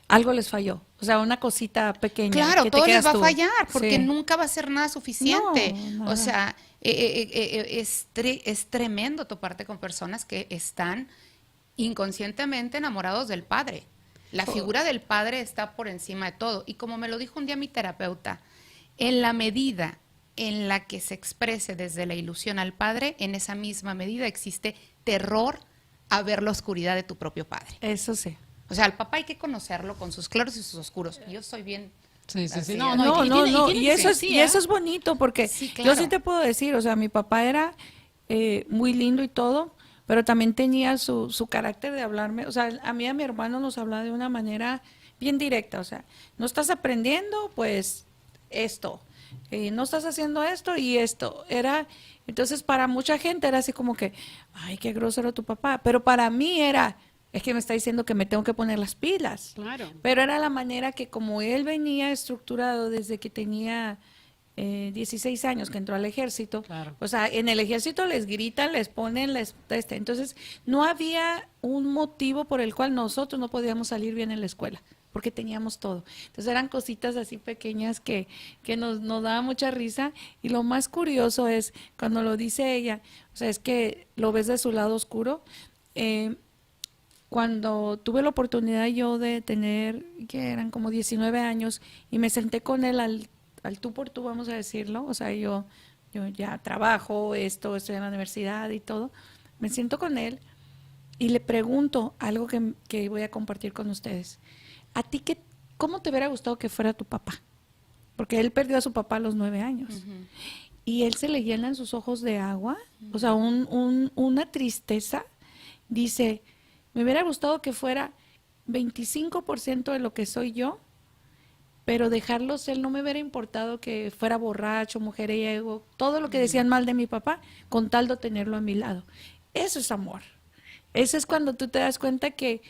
algo les falló. O sea, una cosita pequeña. Claro, que te todo les quedas va a tú. fallar porque Sí. nunca va a ser nada suficiente. No, O nada. sea, es tremendo toparte con personas que están inconscientemente enamorados del padre. La figura del padre está por encima de todo. Y como me lo dijo un día mi terapeuta, en la medida en la que se exprese desde la ilusión al padre, en esa misma medida existe terror a ver la oscuridad de tu propio padre. Eso sí. O sea, al papá hay que conocerlo con sus claros y sus oscuros. Yo soy bien... Sí, sí, así, sí. No, No, y no, tiene- no. tiene Y que eso ser es, así, y ¿eh? eso es bonito porque Sí, yo claro. sí te puedo decir, o sea, mi papá era muy lindo y todo, pero también tenía su carácter de hablarme. O sea, a mí y a mi hermano nos hablaba de una manera bien directa. O sea, no estás aprendiendo, pues esto. No estás haciendo esto y esto. Entonces, para mucha gente era así como que, ay, qué grosero tu papá. Pero para mí es que me está diciendo que me tengo que poner las pilas. Claro. Pero era la manera que como él venía estructurado desde que tenía 16 años que entró al ejército, Claro. o sea, en el ejército les gritan, les ponen, entonces no había un motivo por el cual nosotros no podíamos salir bien en la escuela, porque teníamos todo. Entonces eran cositas así pequeñas que nos daba mucha risa, y lo más curioso es cuando lo dice ella, o sea, es que lo ves de su lado oscuro. Cuando tuve la oportunidad yo de tener, que eran como 19 años, y me senté con él al tú por tú, vamos a decirlo, o sea, yo ya trabajo, estoy en la universidad y todo, me siento con él y le pregunto algo que voy a compartir con ustedes. ¿A ti cómo te hubiera gustado que fuera tu papá? Porque él perdió a su papá a los 9 años. Y él se le llenan sus ojos de agua, o sea, una tristeza. Dice, me hubiera gustado que fuera 25% de lo que soy yo, pero dejarlo ser, no me hubiera importado que fuera borracho, mujeriego, todo lo que decían mal de mi papá, con tal de tenerlo a mi lado. Eso es amor. Eso es cuando tú te das cuenta que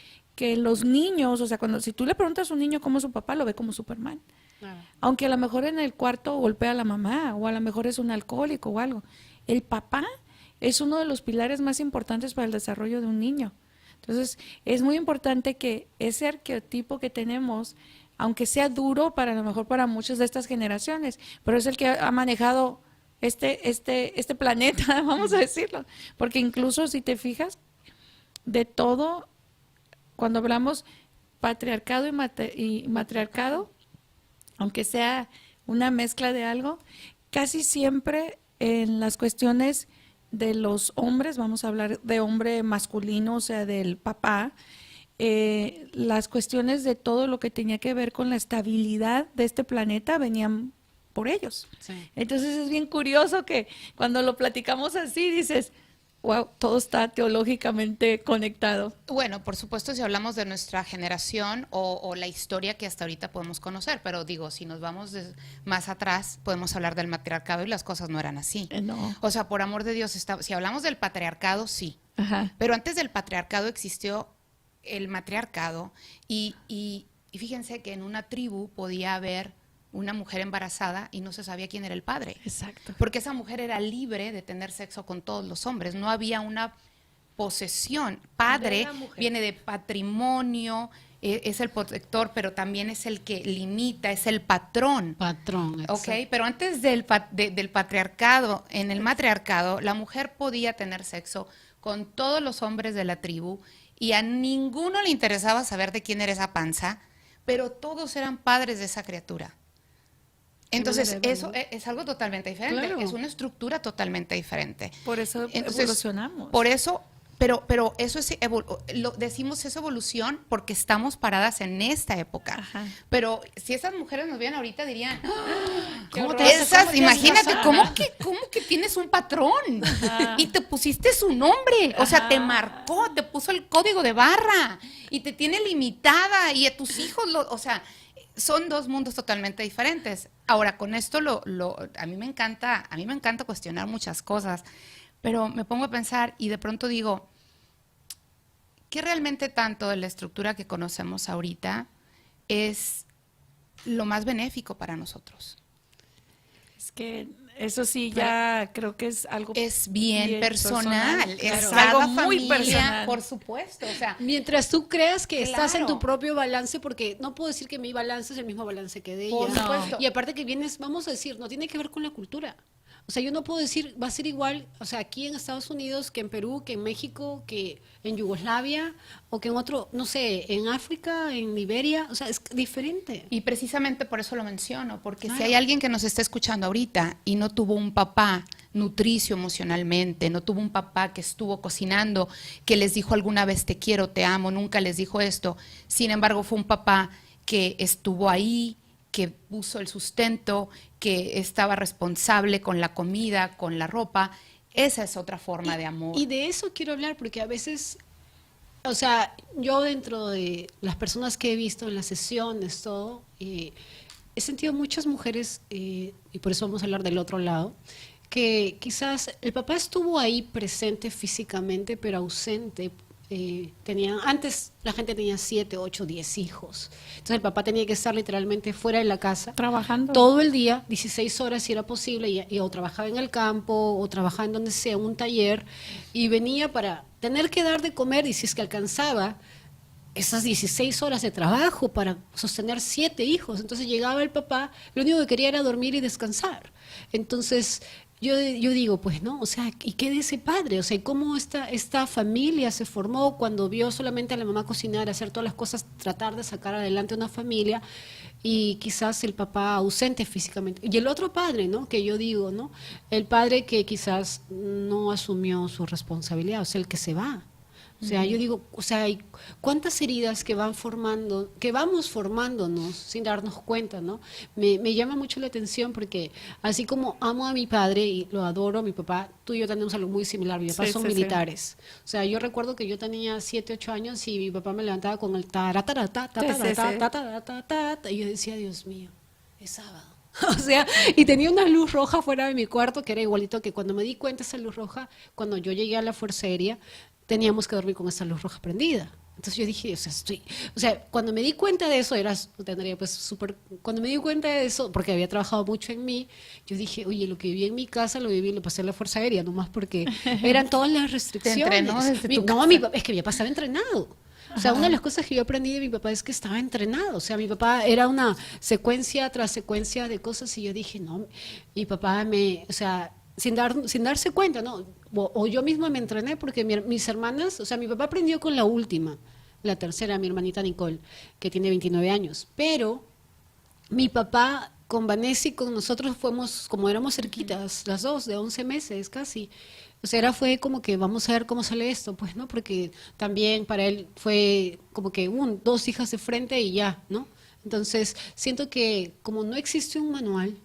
los niños, o sea, si tú le preguntas a un niño cómo es su papá, lo ve como Superman. Claro. Aunque a lo mejor en el cuarto golpea a la mamá, o a lo mejor es un alcohólico o algo. El papá es uno de los pilares más importantes para el desarrollo de un niño. Entonces, es muy importante que ese arquetipo que tenemos, aunque sea duro para a lo mejor para muchas de estas generaciones, pero es el que ha manejado este planeta, vamos a decirlo. Porque incluso si te fijas, de todo, cuando hablamos patriarcado y matriarcado, aunque sea una mezcla de algo, casi siempre en las cuestiones de los hombres, vamos a hablar de hombre masculino, o sea, del papá, las cuestiones de todo lo que tenía que ver con la estabilidad de este planeta venían por ellos. Sí. Entonces es bien curioso que cuando lo platicamos así dices, wow, todo está teológicamente conectado. Bueno, por supuesto, si hablamos de nuestra generación o la historia que hasta ahorita podemos conocer, pero digo, si nos vamos más atrás, podemos hablar del matriarcado y las cosas no eran así. No. O sea, por amor de Dios, si hablamos del patriarcado, sí. Ajá. Pero antes del patriarcado existió el matriarcado y fíjense que en una tribu podía haber una mujer embarazada y no se sabía quién era el padre. Exacto. Porque esa mujer era libre de tener sexo con todos los hombres. No había una posesión. Padre De la mujer. viene de patrimonio, es el protector, pero también es el que limita, es el patrón. Patrón. Ok, exacto. pero antes del patriarcado, en el matriarcado, la mujer podía tener sexo con todos los hombres de la tribu y a ninguno le interesaba saber de quién era esa panza, pero todos eran padres de esa criatura. Entonces, manera de eso es algo totalmente diferente, Claro. es una estructura totalmente diferente. Por eso Entonces, evolucionamos. Por eso, pero eso es, decimos es evolución porque estamos paradas en esta época. Ajá. Pero si esas mujeres nos vieran ahorita dirían, ¿Cómo te vas a- esas, cómo te imagínate, vas a- ¿cómo que tienes un patrón? Y te pusiste su nombre, o sea, te Ajá. marcó, te puso el código de barra y te tiene limitada y a tus hijos, o sea, son dos mundos totalmente diferentes. Ahora, con esto a mí me encanta cuestionar muchas cosas, pero me pongo a pensar y de pronto digo, ¿qué realmente tanto de la estructura que conocemos ahorita es lo más benéfico para nosotros? Es que eso sí, ya creo que es algo Es bien personal, es claro. cada Algo muy familia, personal. por supuesto, o sea, Mientras tú creas que estás en Claro. tu propio balance, porque no puedo decir que mi balance es el mismo balance que de ella. Por supuesto. Y aparte que vienes, vamos a decir, no tiene que ver con la cultura. O sea, yo no puedo decir, va a ser igual, o sea, aquí en Estados Unidos, que en Perú, que en México, que en Yugoslavia, o que en otro, no sé, en África, en Liberia, o sea, es diferente. y precisamente por eso lo menciono, porque si Claro. hay alguien que nos está escuchando ahorita y no tuvo un papá nutricio emocionalmente, no tuvo un papá que estuvo cocinando, que les dijo alguna vez te quiero, te amo, nunca les dijo esto, sin embargo fue un papá que estuvo ahí, que puso el sustento, que estaba responsable con la comida, con la ropa, esa es otra forma de amor. Y de eso quiero hablar, porque a veces, o sea, yo dentro de las personas que he visto en las sesiones, todo, he sentido muchas mujeres, y por eso vamos a hablar del otro lado, que quizás el papá estuvo ahí presente físicamente, pero ausente. Antes la gente tenía 7, 8, 10 hijos. Entonces el papá tenía que estar literalmente fuera de la casa trabajando. todo el día, 16 horas si era posible, y o trabajaba en el campo, o trabajaba en donde sea, en un taller, y venía para tener que dar de comer, y si es que alcanzaba esas 16 horas de trabajo para sostener 7 hijos. Entonces llegaba el papá, lo único que quería era dormir y descansar. Entonces yo digo, pues no, o sea, ¿y qué de ese padre? O sea, ¿y cómo esta familia se formó cuando vio solamente a la mamá cocinar, hacer todas las cosas, tratar de sacar adelante una familia, y quizás el papá ausente físicamente? Y el otro padre, ¿no? Que yo digo, ¿no? El padre que quizás no asumió su responsabilidad, o sea, el que se va. O sea, yo digo, o sea, hay cuántas heridas que van formando, que vamos formándonos sin darnos cuenta, ¿no? Me llama mucho la atención porque así como amo a mi padre y lo adoro, a mi papá, tú y yo tenemos algo muy similar. Mi papá Sí, son sí, sí. militares. O sea, yo recuerdo que yo tenía 7, 8 años y mi papá me levantaba con el taratata, Sí, sí, sí. y yo decía, Dios mío, es sábado. O sea, y tenía una luz roja fuera de mi cuarto que era igualito que cuando me di cuenta esa luz roja, cuando yo llegué a la Fuerza Aérea, teníamos que dormir con esa luz roja prendida. Entonces yo dije, o sea, cuando me di cuenta de eso, tendría pues súper, cuando me di cuenta de eso, porque había trabajado mucho en mí, yo dije, oye, lo que viví en mi casa, lo viví, lo pasé en la Fuerza Aérea, nomás porque eran todas las restricciones. entrenó desde tu No, casa. es que mi papá estaba entrenado. O sea, una de las cosas que yo aprendí de mi papá es que estaba entrenado. O sea, mi papá era una secuencia tras secuencia de cosas y yo dije, no, mi papá o sea, sin darse cuenta, ¿no? O yo misma me entrené porque mis hermanas, o sea, mi papá aprendió con la última, la tercera, mi hermanita Nicole, que tiene 29 años. Pero mi papá con Vanessa y con nosotros fuimos, como éramos cerquitas, las dos, de 11 meses casi. O sea, fue como que vamos a ver cómo sale esto, pues, ¿no? Porque también para él fue como que 2 hijas de frente y ya, ¿no? Entonces, siento que como no existe un manual,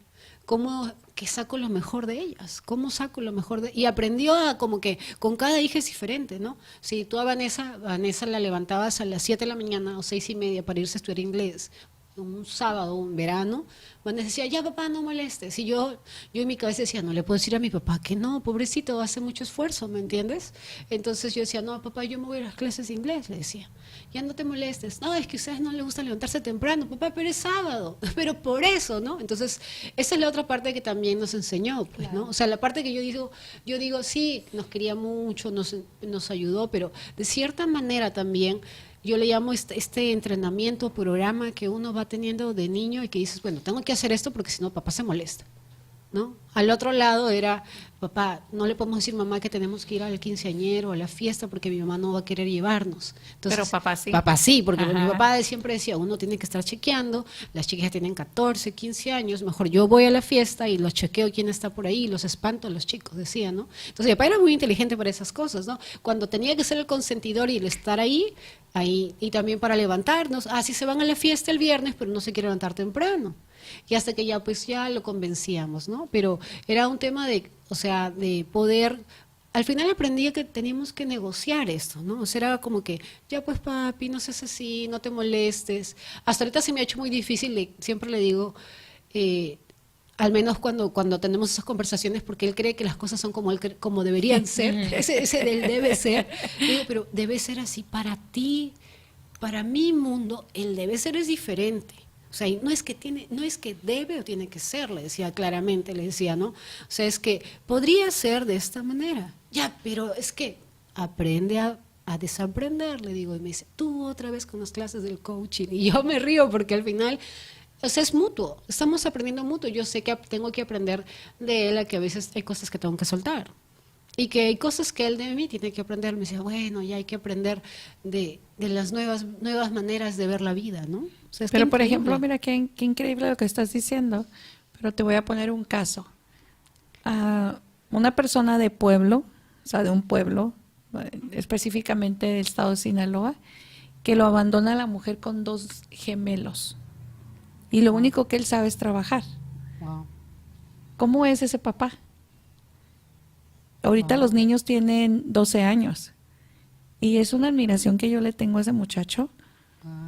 cómo que saco lo mejor de ellas, cómo saco lo mejor de... Y aprendió a como que con cada hija es diferente, ¿no? Si tú a Vanessa la levantabas a las 7 de la mañana o 6:30 para irse a estudiar inglés, un sábado, un verano, Vanessa decía, ya papá, no molestes. Y yo en mi cabeza decía, no le puedo decir a mi papá que no, pobrecito, hace mucho esfuerzo, ¿me entiendes? Entonces yo decía, no, papá, yo me voy a las clases de inglés, le decía, ya no te molestes. No, es que a ustedes no les gusta levantarse temprano, papá, pero es sábado, pero por eso, ¿no? Entonces, esa es la otra parte que también nos enseñó, pues, ¿no? O sea, la parte que yo digo, sí, nos quería mucho, nos ayudó, pero de cierta manera también yo le llamo este entrenamiento, programa que uno va teniendo de niño y que dices, bueno, tengo que hacer esto porque si no papá se molesta, ¿no? Al otro lado era, papá, no le podemos decir mamá que tenemos que ir al quinceañero, a la fiesta porque mi mamá no va a querer llevarnos. Entonces, pero papá sí. Papá sí, porque Ajá. mi papá siempre decía, uno tiene que estar chequeando, las chicas tienen 14, 15 años, mejor yo voy a la fiesta y los chequeo quién está por ahí, los espanto a los chicos, decía, ¿no? Entonces mi papá era muy inteligente para esas cosas, ¿no? Cuando tenía que ser el consentidor y el estar ahí, y también para levantarnos, si se van a la fiesta el viernes, pero no se quiere levantar temprano. Y hasta que ya pues ya lo convencíamos, ¿no? Pero era un tema de, o sea, de poder, al final aprendí que teníamos que negociar esto, ¿no? O sea, era como que, ya pues papi, no seas así, no te molestes. Hasta ahorita se me ha hecho muy difícil, siempre le digo, al menos cuando tenemos esas conversaciones, porque él cree que las cosas son como deberían ser, ese del debe ser, digo, pero debe ser así para ti, para mi mundo, el debe ser es diferente. O sea, no es que debe o tiene que ser, le decía claramente, le decía, ¿no? O sea, es que podría ser de esta manera. Ya, pero es que aprende a desaprender, le digo, y me dice, tú otra vez con las clases del coaching. Y yo me río porque al final, o sea, es mutuo, estamos aprendiendo mutuo. Yo sé que tengo que aprender de él, a que a veces hay cosas que tengo que soltar. Y que hay cosas que él de mí tiene que aprender. Me decía, bueno, ya hay que aprender de las nuevas maneras de ver la vida, ¿no? O sea, pero, por ejemplo, mira qué increíble lo que estás diciendo, pero te voy a poner un caso. Una persona de pueblo, o sea, de un pueblo, específicamente del estado de Sinaloa, que lo abandona la mujer con 2 gemelos. Y lo único que él sabe es trabajar. Wow. ¿Cómo es ese papá? Ahorita los niños tienen 12 años y es una admiración que yo le tengo a ese muchacho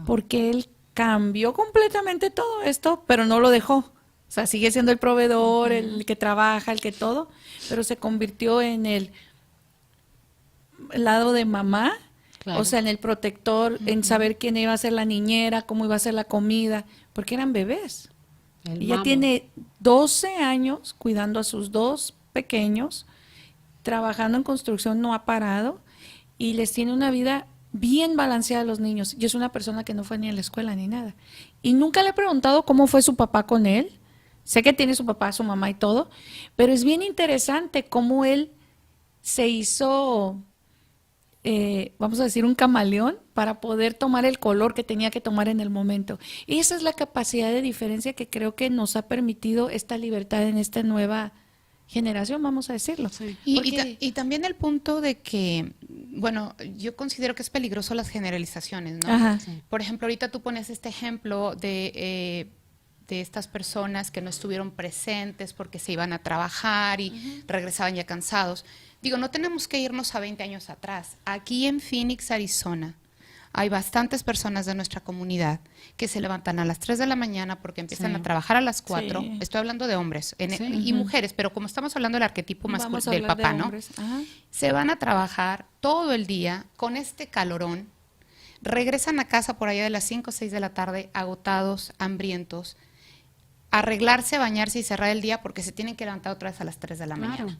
porque él cambió completamente todo esto, pero no lo dejó. O sea, sigue siendo el proveedor, el que trabaja, el que todo, pero se convirtió en el lado de mamá, claro. O sea, en el protector, en saber quién iba a ser la niñera, cómo iba a ser la comida, porque eran bebés. Y ya tiene 12 años cuidando a sus 2 pequeños, trabajando en construcción, no ha parado y les tiene una vida bien balanceada a los niños. Yo soy una persona que no fue ni a la escuela ni nada. Y nunca le he preguntado cómo fue su papá con él. Sé que tiene su papá, su mamá y todo, pero es bien interesante cómo él se hizo, vamos a decir, un camaleón para poder tomar el color que tenía que tomar en el momento. Y esa es la capacidad de diferencia que creo que nos ha permitido esta libertad en esta nueva generación, vamos a decirlo. Sí. Y también el punto de que, bueno, yo considero que es peligroso las generalizaciones, ¿no? Ajá. Sí. Por ejemplo, ahorita tú pones este ejemplo de estas personas que no estuvieron presentes porque se iban a trabajar y regresaban ya cansados. Digo, no tenemos que irnos a 20 años atrás. Aquí en Phoenix, Arizona, hay bastantes personas de nuestra comunidad que se levantan a las 3 de la mañana porque empiezan a trabajar a las 4. Sí. Estoy hablando de hombres y mujeres, pero como estamos hablando del arquetipo masculino del papá, ¿no? Se van a trabajar todo el día con este calorón, regresan a casa por allá de las 5 o 6 de la tarde, agotados, hambrientos, arreglarse, bañarse y cerrar el día porque se tienen que levantar otra vez a las 3 de la mañana.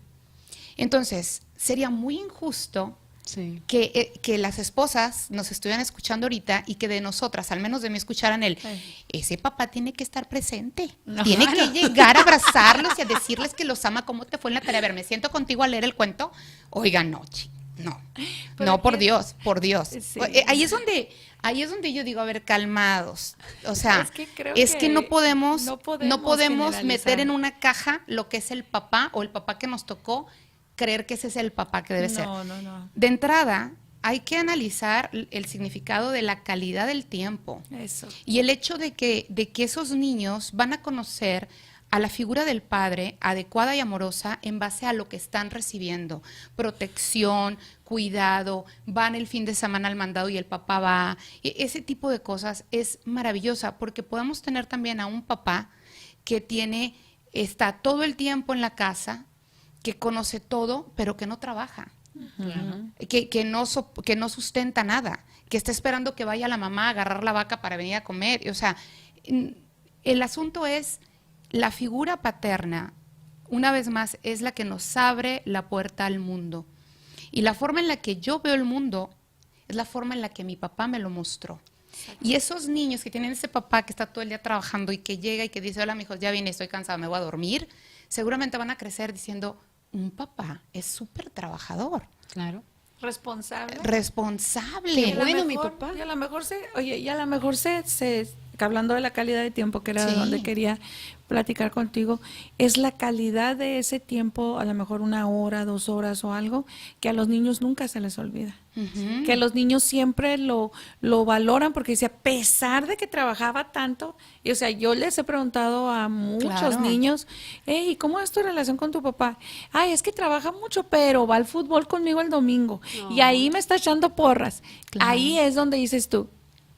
Entonces, sería muy injusto Sí. que las esposas nos estuvieran escuchando ahorita y que de nosotras, al menos de mí, escucharan ese papá tiene que estar presente, tiene que llegar a abrazarlos y a decirles que los ama. ¿Cómo te fue en la tarea? A ver, me siento contigo a leer el cuento. Oigan, no, por Dios. Sí. Ahí es donde yo digo, a ver, calmados. O sea, es que no podemos generalizar. meter en una caja lo que es el papá o el papá que nos tocó, creer que ese es el papá que debe ser. No. De entrada, hay que analizar el significado de la calidad del tiempo. Eso. Y el hecho de que esos niños van a conocer a la figura del padre adecuada y amorosa en base a lo que están recibiendo. Protección, cuidado, van el fin de semana al mandado y el papá va. Ese tipo de cosas es maravillosa porque podemos tener también a un papá que está todo el tiempo en la casa, que conoce todo, pero que no trabaja, que no sustenta nada, que está esperando que vaya la mamá a agarrar la vaca para venir a comer. O sea, el asunto es, la figura paterna, una vez más, es la que nos abre la puerta al mundo. Y la forma en la que yo veo el mundo es la forma en la que mi papá me lo mostró. Y esos niños que tienen ese papá que está todo el día trabajando y que llega y que dice, hola, mijos, ya vine, estoy cansado, me voy a dormir, seguramente van a crecer diciendo, un papá es súper trabajador. Claro. Responsable. Responsable. Qué bueno, mi papá. Y a lo mejor que hablando de la calidad de tiempo, que era Sí. donde quería platicar contigo, es la calidad de ese tiempo, a lo mejor 1 hora, 2 horas o algo, que a los niños nunca se les olvida. Ujú. Que los niños siempre lo valoran porque dice, a pesar de que trabajaba tanto, y o sea, yo les he preguntado a muchos Claro. niños, hey, ¿cómo es tu relación con tu papá? Ay, es que trabaja mucho, pero va al fútbol conmigo el domingo, y ahí me está echando porras. Claro. Ahí es donde dices tú,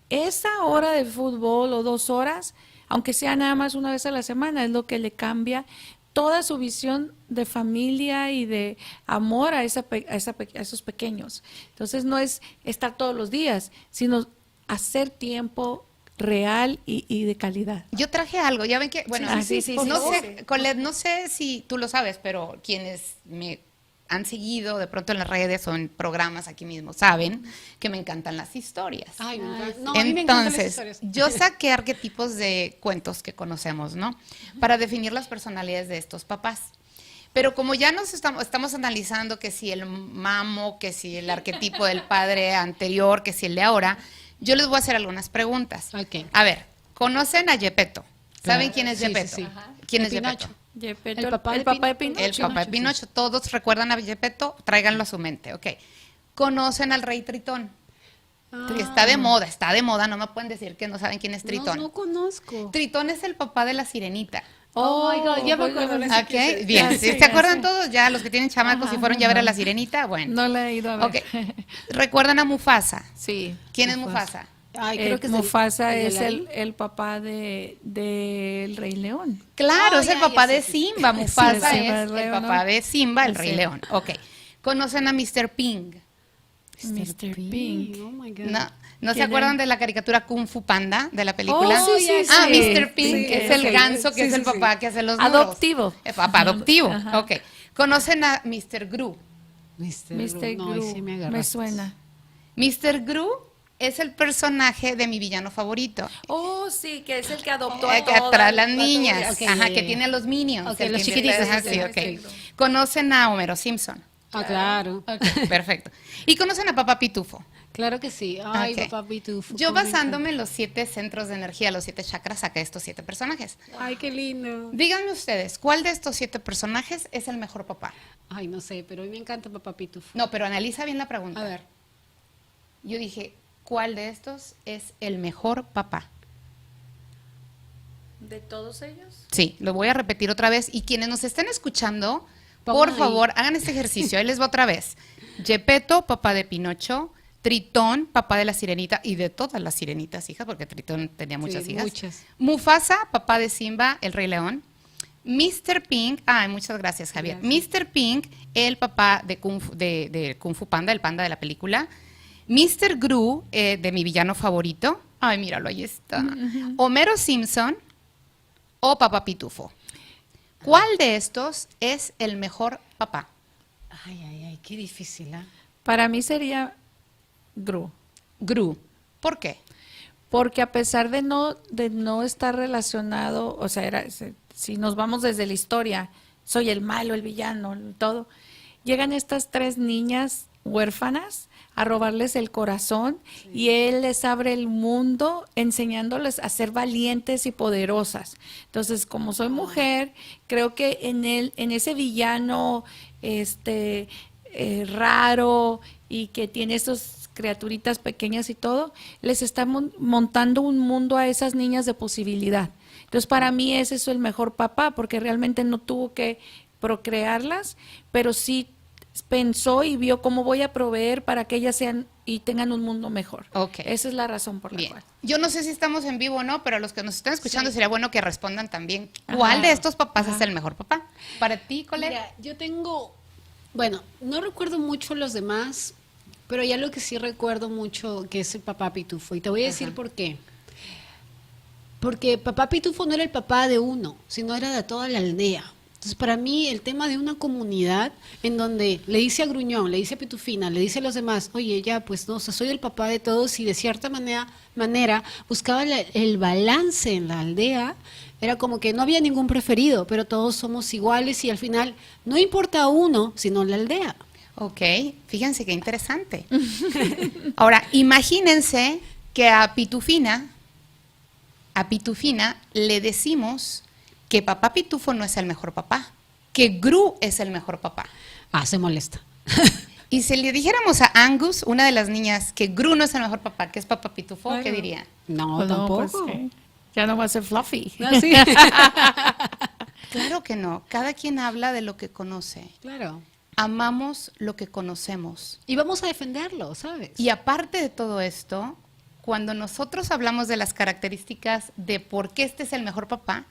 esa hora de fútbol o 2 horas, aunque sea nada más una vez a la semana, es lo que le cambia toda su visión de familia y de amor a esos pequeños. Entonces no es estar todos los días, sino hacer tiempo real y de calidad. Yo traje algo, ya ven que, bueno, Sí, no por sé, Colette, no sé si tú lo sabes, pero quienes me han seguido de pronto en las redes o en programas aquí mismo saben que me encantan las historias. Ay, me encanta. No, a mí me encantan las Entonces, historias. yo saqué arquetipos de cuentos que conocemos, ¿no? Para definir las personalidades de estos papás. Pero como ya estamos analizando que si el mamo, que si el arquetipo del padre anterior, que si el de ahora, yo les voy a hacer algunas preguntas. Ok. A ver, ¿conocen a Gepetto? ¿Saben Claro. quién es Sí, sí, Gepetto? sí. ¿Quién El es Gepetto? Pinocho. Gepetto, El papá de Pinocho. El papá de Pinocho. Todos recuerdan a Gepetto, tráiganlo a su mente. Ok. ¿Conocen al rey Tritón? Que está de moda, no me pueden decir que no saben quién es Tritón. No conozco. Tritón es el papá de la sirenita. Oh, my God, ya me acuerdo. Ok, bien. sí, ¿Se ya acuerdan sé. todos? Ya los que tienen chamacos y fueron ya a ver a la sirenita, bueno. No la he ido a ver. Ok. ¿Recuerdan a Mufasa? Sí. ¿Quién es Mufasa? Ay, creo que es Mufasa el es de la- el papá del Rey León. Claro, Oh, es el ya, papá ya, de sí, sí. Simba. Mufasa Sí, Simba, es el Rey el León, papá ¿no? de Simba, el Rey Sí. León. Ok. ¿Conocen a Mr. Ping? Mr. Pink. Oh, my God. ¿No se ¿Quién acuerdan es? de la caricatura Kung Fu Panda de la película? Oh, sí, sí, Ah, sí. Mr. Pink, Sí, es el ok. ganso que Sí, es el sí, papá sí. que hace los nudos. Adoptivo. Papá adoptivo, Ajá. ok. ¿Conocen a Mr. Gru? Mr. No, Gru. ahí sí me me agarraste. suena. Mr. Gru es el personaje de mi villano favorito. Oh, sí, que es el que adoptó Que atrae a las niñas, Ok, ajá, ya, que ya. tiene a los minions. Ok, el los que chiquititos, ajá, sí, sí, sí. ok. ¿Conocen a Homero Simpson? Ah, claro. Ok, perfecto. ¿Y conocen a Papá Pitufo? Claro que sí. Ay, Ok. papá Pitufo. Yo cómo me basándome en los 7 centros de energía, los 7 chakras, saqué estos 7 personajes. encanta. Ay, qué lindo. Díganme ustedes, ¿cuál de estos 7 personajes es el mejor papá? Ay, no sé, pero a mí me encanta papá Pitufo. No, pero analiza bien la pregunta. A ver. Yo dije, ¿cuál de estos es el mejor papá? ¿De todos ellos? Sí, lo voy a repetir otra vez. Y quienes nos estén escuchando, Pongan por ahí. favor, hagan este ejercicio. Ahí les va otra vez. Gepetto, papá de Pinocho. Tritón, papá de la sirenita y de todas las sirenitas, hijas, porque Tritón tenía muchas Sí, hijas. muchas. Mufasa, papá de Simba, el Rey León. Mr. Pink, muchas gracias, Javier. Mr. Pink, el papá de Kung Fu Panda, el panda de la película. Mr. Gru, de mi villano favorito. Ay, míralo, ahí está. Homero Simpson o Papá Pitufo. ¿Cuál de estos es el mejor papá? Ay, qué difícil, ¿ah? Para mí sería Gru. Gru. ¿Por qué? Porque a pesar de no estar relacionado, o sea, si nos vamos desde la historia, soy el malo, el villano, todo, llegan estas 3 niñas huérfanas a robarles el corazón y él les abre el mundo enseñándoles a ser valientes y poderosas. Entonces, como soy mujer, creo que en ese villano raro y que tiene estos criaturitas pequeñas y todo, les está montando un mundo a esas niñas de posibilidad. Entonces, para mí ese es el mejor papá, porque realmente no tuvo que procrearlas, pero sí pensó y vio cómo voy a proveer para que ellas sean y tengan un mundo mejor. Ok. Esa es la razón por la Bien. cual. Yo no sé si estamos en vivo o no, pero a los que nos están escuchando Sí. sería bueno que respondan también. ¿Cuál de estos papás Ajá. es el mejor papá? Para ti, Colette. Mira, yo tengo, bueno, no recuerdo mucho los demás, pero ya lo que sí recuerdo mucho que es el papá Pitufo. Y te voy a decir por qué. Porque papá Pitufo no era el papá de uno, sino era de toda la aldea. Entonces, para mí, el tema de una comunidad en donde le dice a Gruñón, le dice a Pitufina, le dice a los demás, oye, ya, pues no, o sea, soy el papá de todos, y de cierta manera buscaba el balance en la aldea. Era como que no había ningún preferido, pero todos somos iguales y al final no importa uno, sino la aldea. Ok, fíjense qué interesante. Ahora, imagínense que a Pitufina le decimos que papá Pitufo no es el mejor papá, que Gru es el mejor papá. Ah, se molesta. Y si le dijéramos a Angus, una de las niñas, que Gru no es el mejor papá, que es papá Pitufo, ¿qué Claro. diría? No, Pues tampoco. pues, ya no va a ser Fluffy. Ah, sí. Claro que no, cada quien habla de lo que conoce. Claro. Amamos lo que conocemos. Y vamos a defenderlo, ¿sabes? Y aparte de todo esto, cuando nosotros hablamos de las características de por qué este es el mejor papá,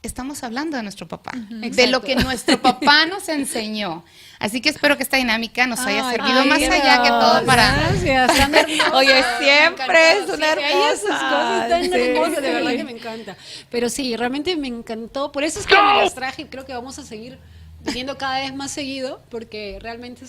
estamos hablando de nuestro papá, de Exacto. lo que nuestro papá nos enseñó. Así que espero que esta dinámica nos haya Ay, servido ay, más allá que todo para... Gracias, tan hermosa. Oye, Me siempre encantó. es una Sí, ella, sus hermosa. cosas tan Sí, hermosas, de sí. verdad que me encanta. Pero sí, realmente me encantó. Por eso es que me las traje y creo que vamos a seguir viniendo cada vez más seguido, porque realmente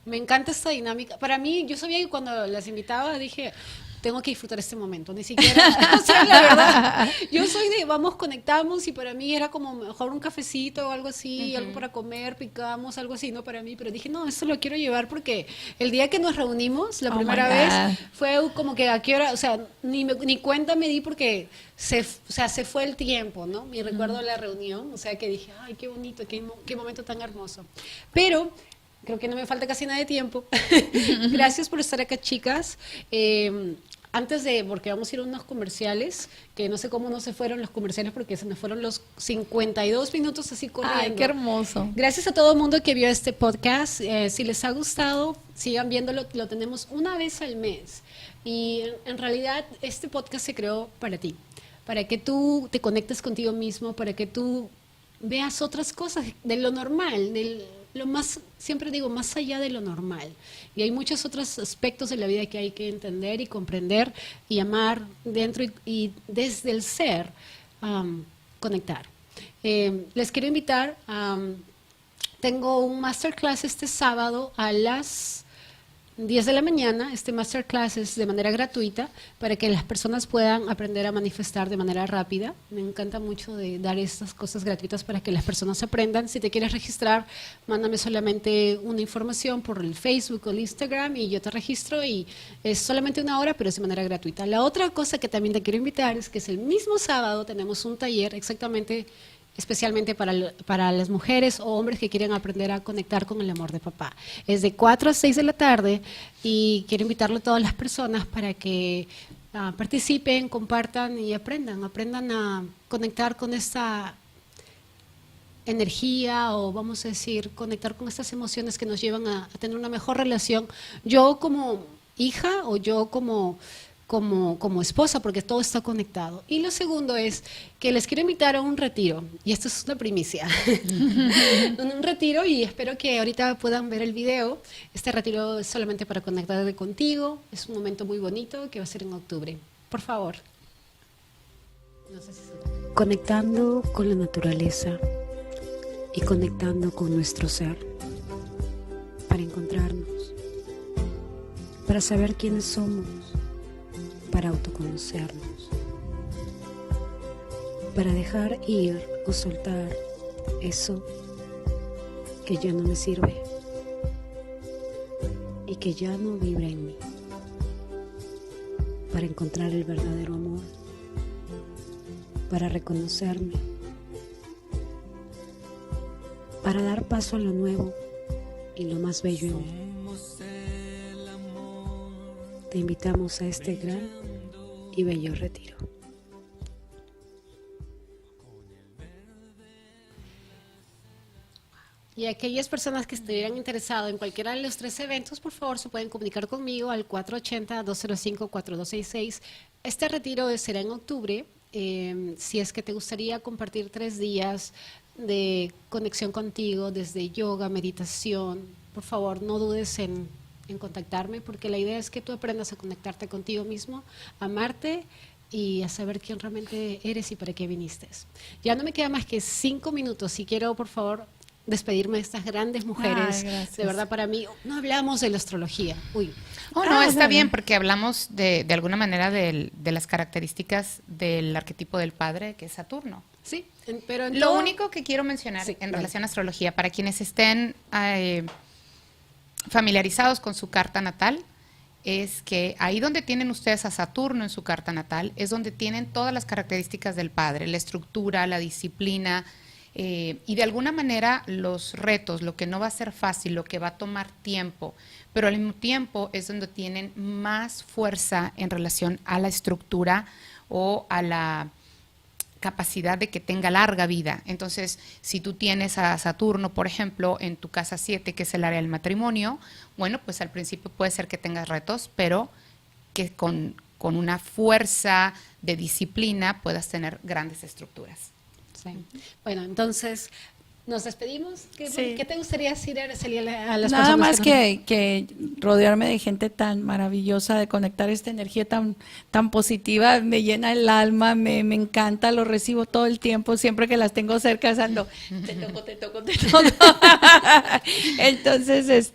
me encanta esta dinámica. Para mí, yo sabía que cuando las invitaba dije, tengo que disfrutar este momento, ni siquiera, o sea, la verdad, yo soy de vamos, conectamos, y para mí era como mejor un cafecito o algo así, algo para comer, picamos, algo así, no para mí, pero dije, no, esto lo quiero llevar porque el día que nos reunimos, la Oh primera my vez, God. fue como que a qué hora, o sea, ni cuenta me di porque se fue el tiempo, ¿no? Mi recuerdo de la reunión, o sea, que dije, ay, qué bonito, qué momento tan hermoso. Pero creo que no me falta casi nada de tiempo. Gracias por estar acá, chicas. Porque vamos a ir a unos comerciales, que no sé cómo no se fueron los comerciales porque se nos fueron los 52 minutos así corriendo. Ay, qué hermoso. Gracias a todo el mundo que vio este podcast. Si les ha gustado, sigan viéndolo. Lo tenemos una vez al mes. Y en realidad este podcast se creó para ti, para que tú te conectes contigo mismo, para que tú veas otras cosas de lo normal, lo más, siempre digo, más allá de lo normal. Y hay muchos otros aspectos de la vida que hay que entender y comprender y amar dentro y desde el ser, conectar. Les quiero invitar, tengo un masterclass este sábado a las 10 de la mañana. Este masterclass es de manera gratuita para que las personas puedan aprender a manifestar de manera rápida. Me encanta mucho de dar estas cosas gratuitas para que las personas aprendan. Si te quieres registrar, mándame solamente una información por el Facebook o el Instagram y yo te registro, y es solamente 1 hora, pero es de manera gratuita. La otra cosa que también te quiero invitar es que es el mismo sábado tenemos un taller especialmente para las mujeres o hombres que quieren aprender a conectar con el amor de papá. Es de 4 a 6 de la tarde y quiero invitarle a todas las personas para que participen, compartan y aprendan a conectar con esta energía, o vamos a decir, conectar con estas emociones que nos llevan a tener una mejor relación. Yo como hija o yo como esposa, porque todo está conectado. Y lo segundo es que les quiero invitar a un retiro, y esto es una primicia, un retiro, y espero que ahorita puedan ver el video. Este retiro es solamente para conectar contigo, es un momento muy bonito que va a ser en octubre. Por favor. No sé si conectando con la naturaleza y conectando con nuestro ser, para encontrarnos, para saber quiénes somos, para autoconocernos, para dejar ir o soltar eso que ya no me sirve y que ya no vibra en mí, para encontrar el verdadero amor, para reconocerme, para dar paso a lo nuevo y lo más bello en mí. Te invitamos a este gran y bello retiro. Y aquellas personas que estuvieran interesadas en cualquiera de los 3 eventos, por favor, se pueden comunicar conmigo al 480-205-4266. Este retiro será en octubre. Si es que te gustaría compartir 3 días de conexión contigo, desde yoga, meditación, por favor, no dudes en contactarme, porque la idea es que tú aprendas a conectarte contigo mismo, a amarte y a saber quién realmente eres y para qué viniste. Ya no me queda más que 5 minutos y quiero, por favor, despedirme de estas grandes mujeres. Ay, de verdad, para mí, no hablamos de la astrología. Oh, no, está bien, porque hablamos de alguna manera de las características del arquetipo del padre, que es Saturno. Sí, pero en Lo todo- único que quiero mencionar Sí, en dale. relación a astrología, para quienes estén familiarizados con su carta natal, es que ahí donde tienen ustedes a Saturno en su carta natal, es donde tienen todas las características del padre, la estructura, la disciplina, y de alguna manera los retos, lo que no va a ser fácil, lo que va a tomar tiempo, pero al mismo tiempo es donde tienen más fuerza en relación a la estructura o a la capacidad de que tenga larga vida. Entonces, si tú tienes a Saturno, por ejemplo, en tu casa 7, que es el área del matrimonio, bueno, pues al principio puede ser que tengas retos, pero que con una fuerza de disciplina puedas tener grandes estructuras. Sí. Bueno, entonces, nos despedimos. Sí. ¿Qué te gustaría decir, Araceli, a las Nada personas más nos- que rodearme de gente tan maravillosa, de conectar esta energía tan positiva, me llena el alma, me encanta, lo recibo todo el tiempo, siempre que las tengo cerca, ando, te toco. Entonces,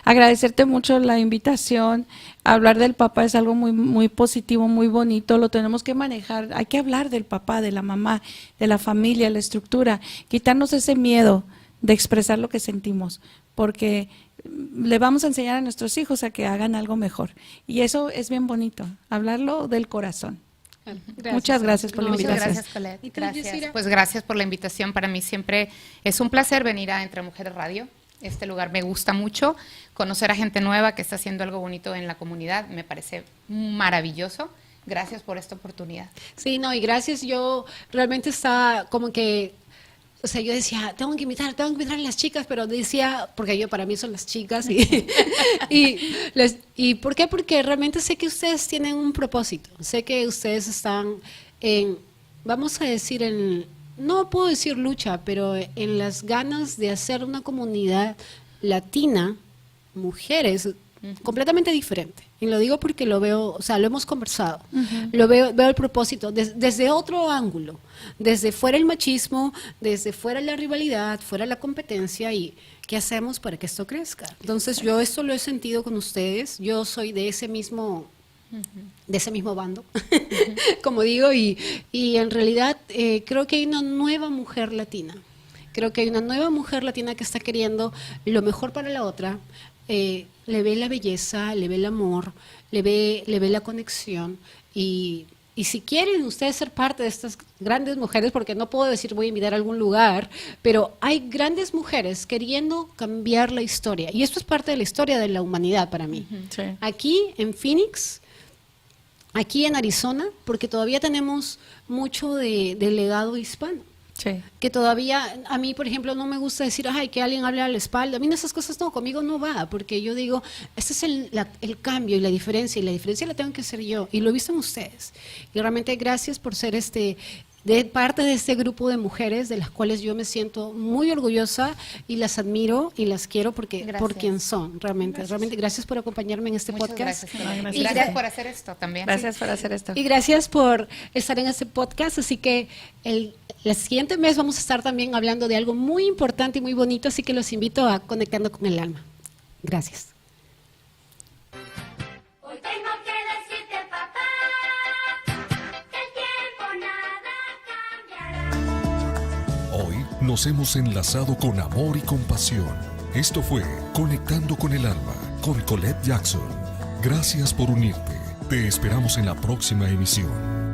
agradecerte mucho la invitación. Hablar del papá es algo muy positivo, muy bonito, lo tenemos que manejar, hay que hablar del papá, de la mamá, de la familia, la estructura, quitarnos ese miedo de expresar lo que sentimos, porque le vamos a enseñar a nuestros hijos a que hagan algo mejor. Y eso es bien bonito, hablarlo del corazón. Gracias. Muchas gracias por la Muchas invitación. gracias, Colette. ¿Y tú, Gracias. Yesira? Pues gracias por la invitación. Para mí siempre es un placer venir a Entre Mujeres Radio. Este lugar me gusta mucho. Conocer a gente nueva que está haciendo algo bonito en la comunidad me parece maravilloso. Gracias por esta oportunidad. Sí, no, y gracias. Yo realmente estaba como que, o sea, yo decía, tengo que invitar a las chicas, pero decía, porque para mí son las chicas. ¿Y por qué? Porque realmente sé que ustedes tienen un propósito. Sé que ustedes están vamos a decir, no puedo decir lucha, pero en las ganas de hacer una comunidad latina, mujeres, completamente diferente. Y lo digo porque lo veo, o sea, lo hemos conversado. Lo veo el propósito desde otro ángulo, desde fuera el machismo, desde fuera la rivalidad, fuera la competencia y qué hacemos para que esto crezca. Entonces, yo esto lo he sentido con ustedes. Yo soy de ese mismo bando, como digo, y en realidad creo que hay una nueva mujer latina. Creo que hay una nueva mujer latina que está queriendo lo mejor para la otra. Le ve la belleza, le ve el amor, le ve la conexión y si quieren ustedes ser parte de estas grandes mujeres, porque no puedo decir voy a invitar a algún lugar, pero hay grandes mujeres queriendo cambiar la historia y esto es parte de la historia de la humanidad para mí. Sí. Aquí en Phoenix, aquí en Arizona, porque todavía tenemos mucho de legado hispano. Sí. Que todavía, a mí, por ejemplo, no me gusta decir, ay, que alguien hable a la espalda. A mí esas cosas no, conmigo no va, porque yo digo, este es el cambio y la diferencia la tengo que hacer yo. Y lo he visto en ustedes. Y realmente gracias por ser de parte de este grupo de mujeres de las cuales yo me siento muy orgullosa y las admiro y las quiero por quien son, realmente. Realmente gracias por acompañarme en este Muchas podcast. gracias, Colette. gracias. Y gracias por hacer esto también. Gracias por hacer esto. Y gracias por estar en este podcast. Así que el siguiente mes vamos a estar también hablando de algo muy importante y muy bonito. Así que los invito a Conectando con el Alma. Gracias. Hoy tengo que decirte, papá, que el tiempo nada cambiará. Hoy nos hemos enlazado con amor y compasión. Esto fue Conectando con el Alma, con Colette Jackson. Gracias por unirte. Te esperamos en la próxima emisión.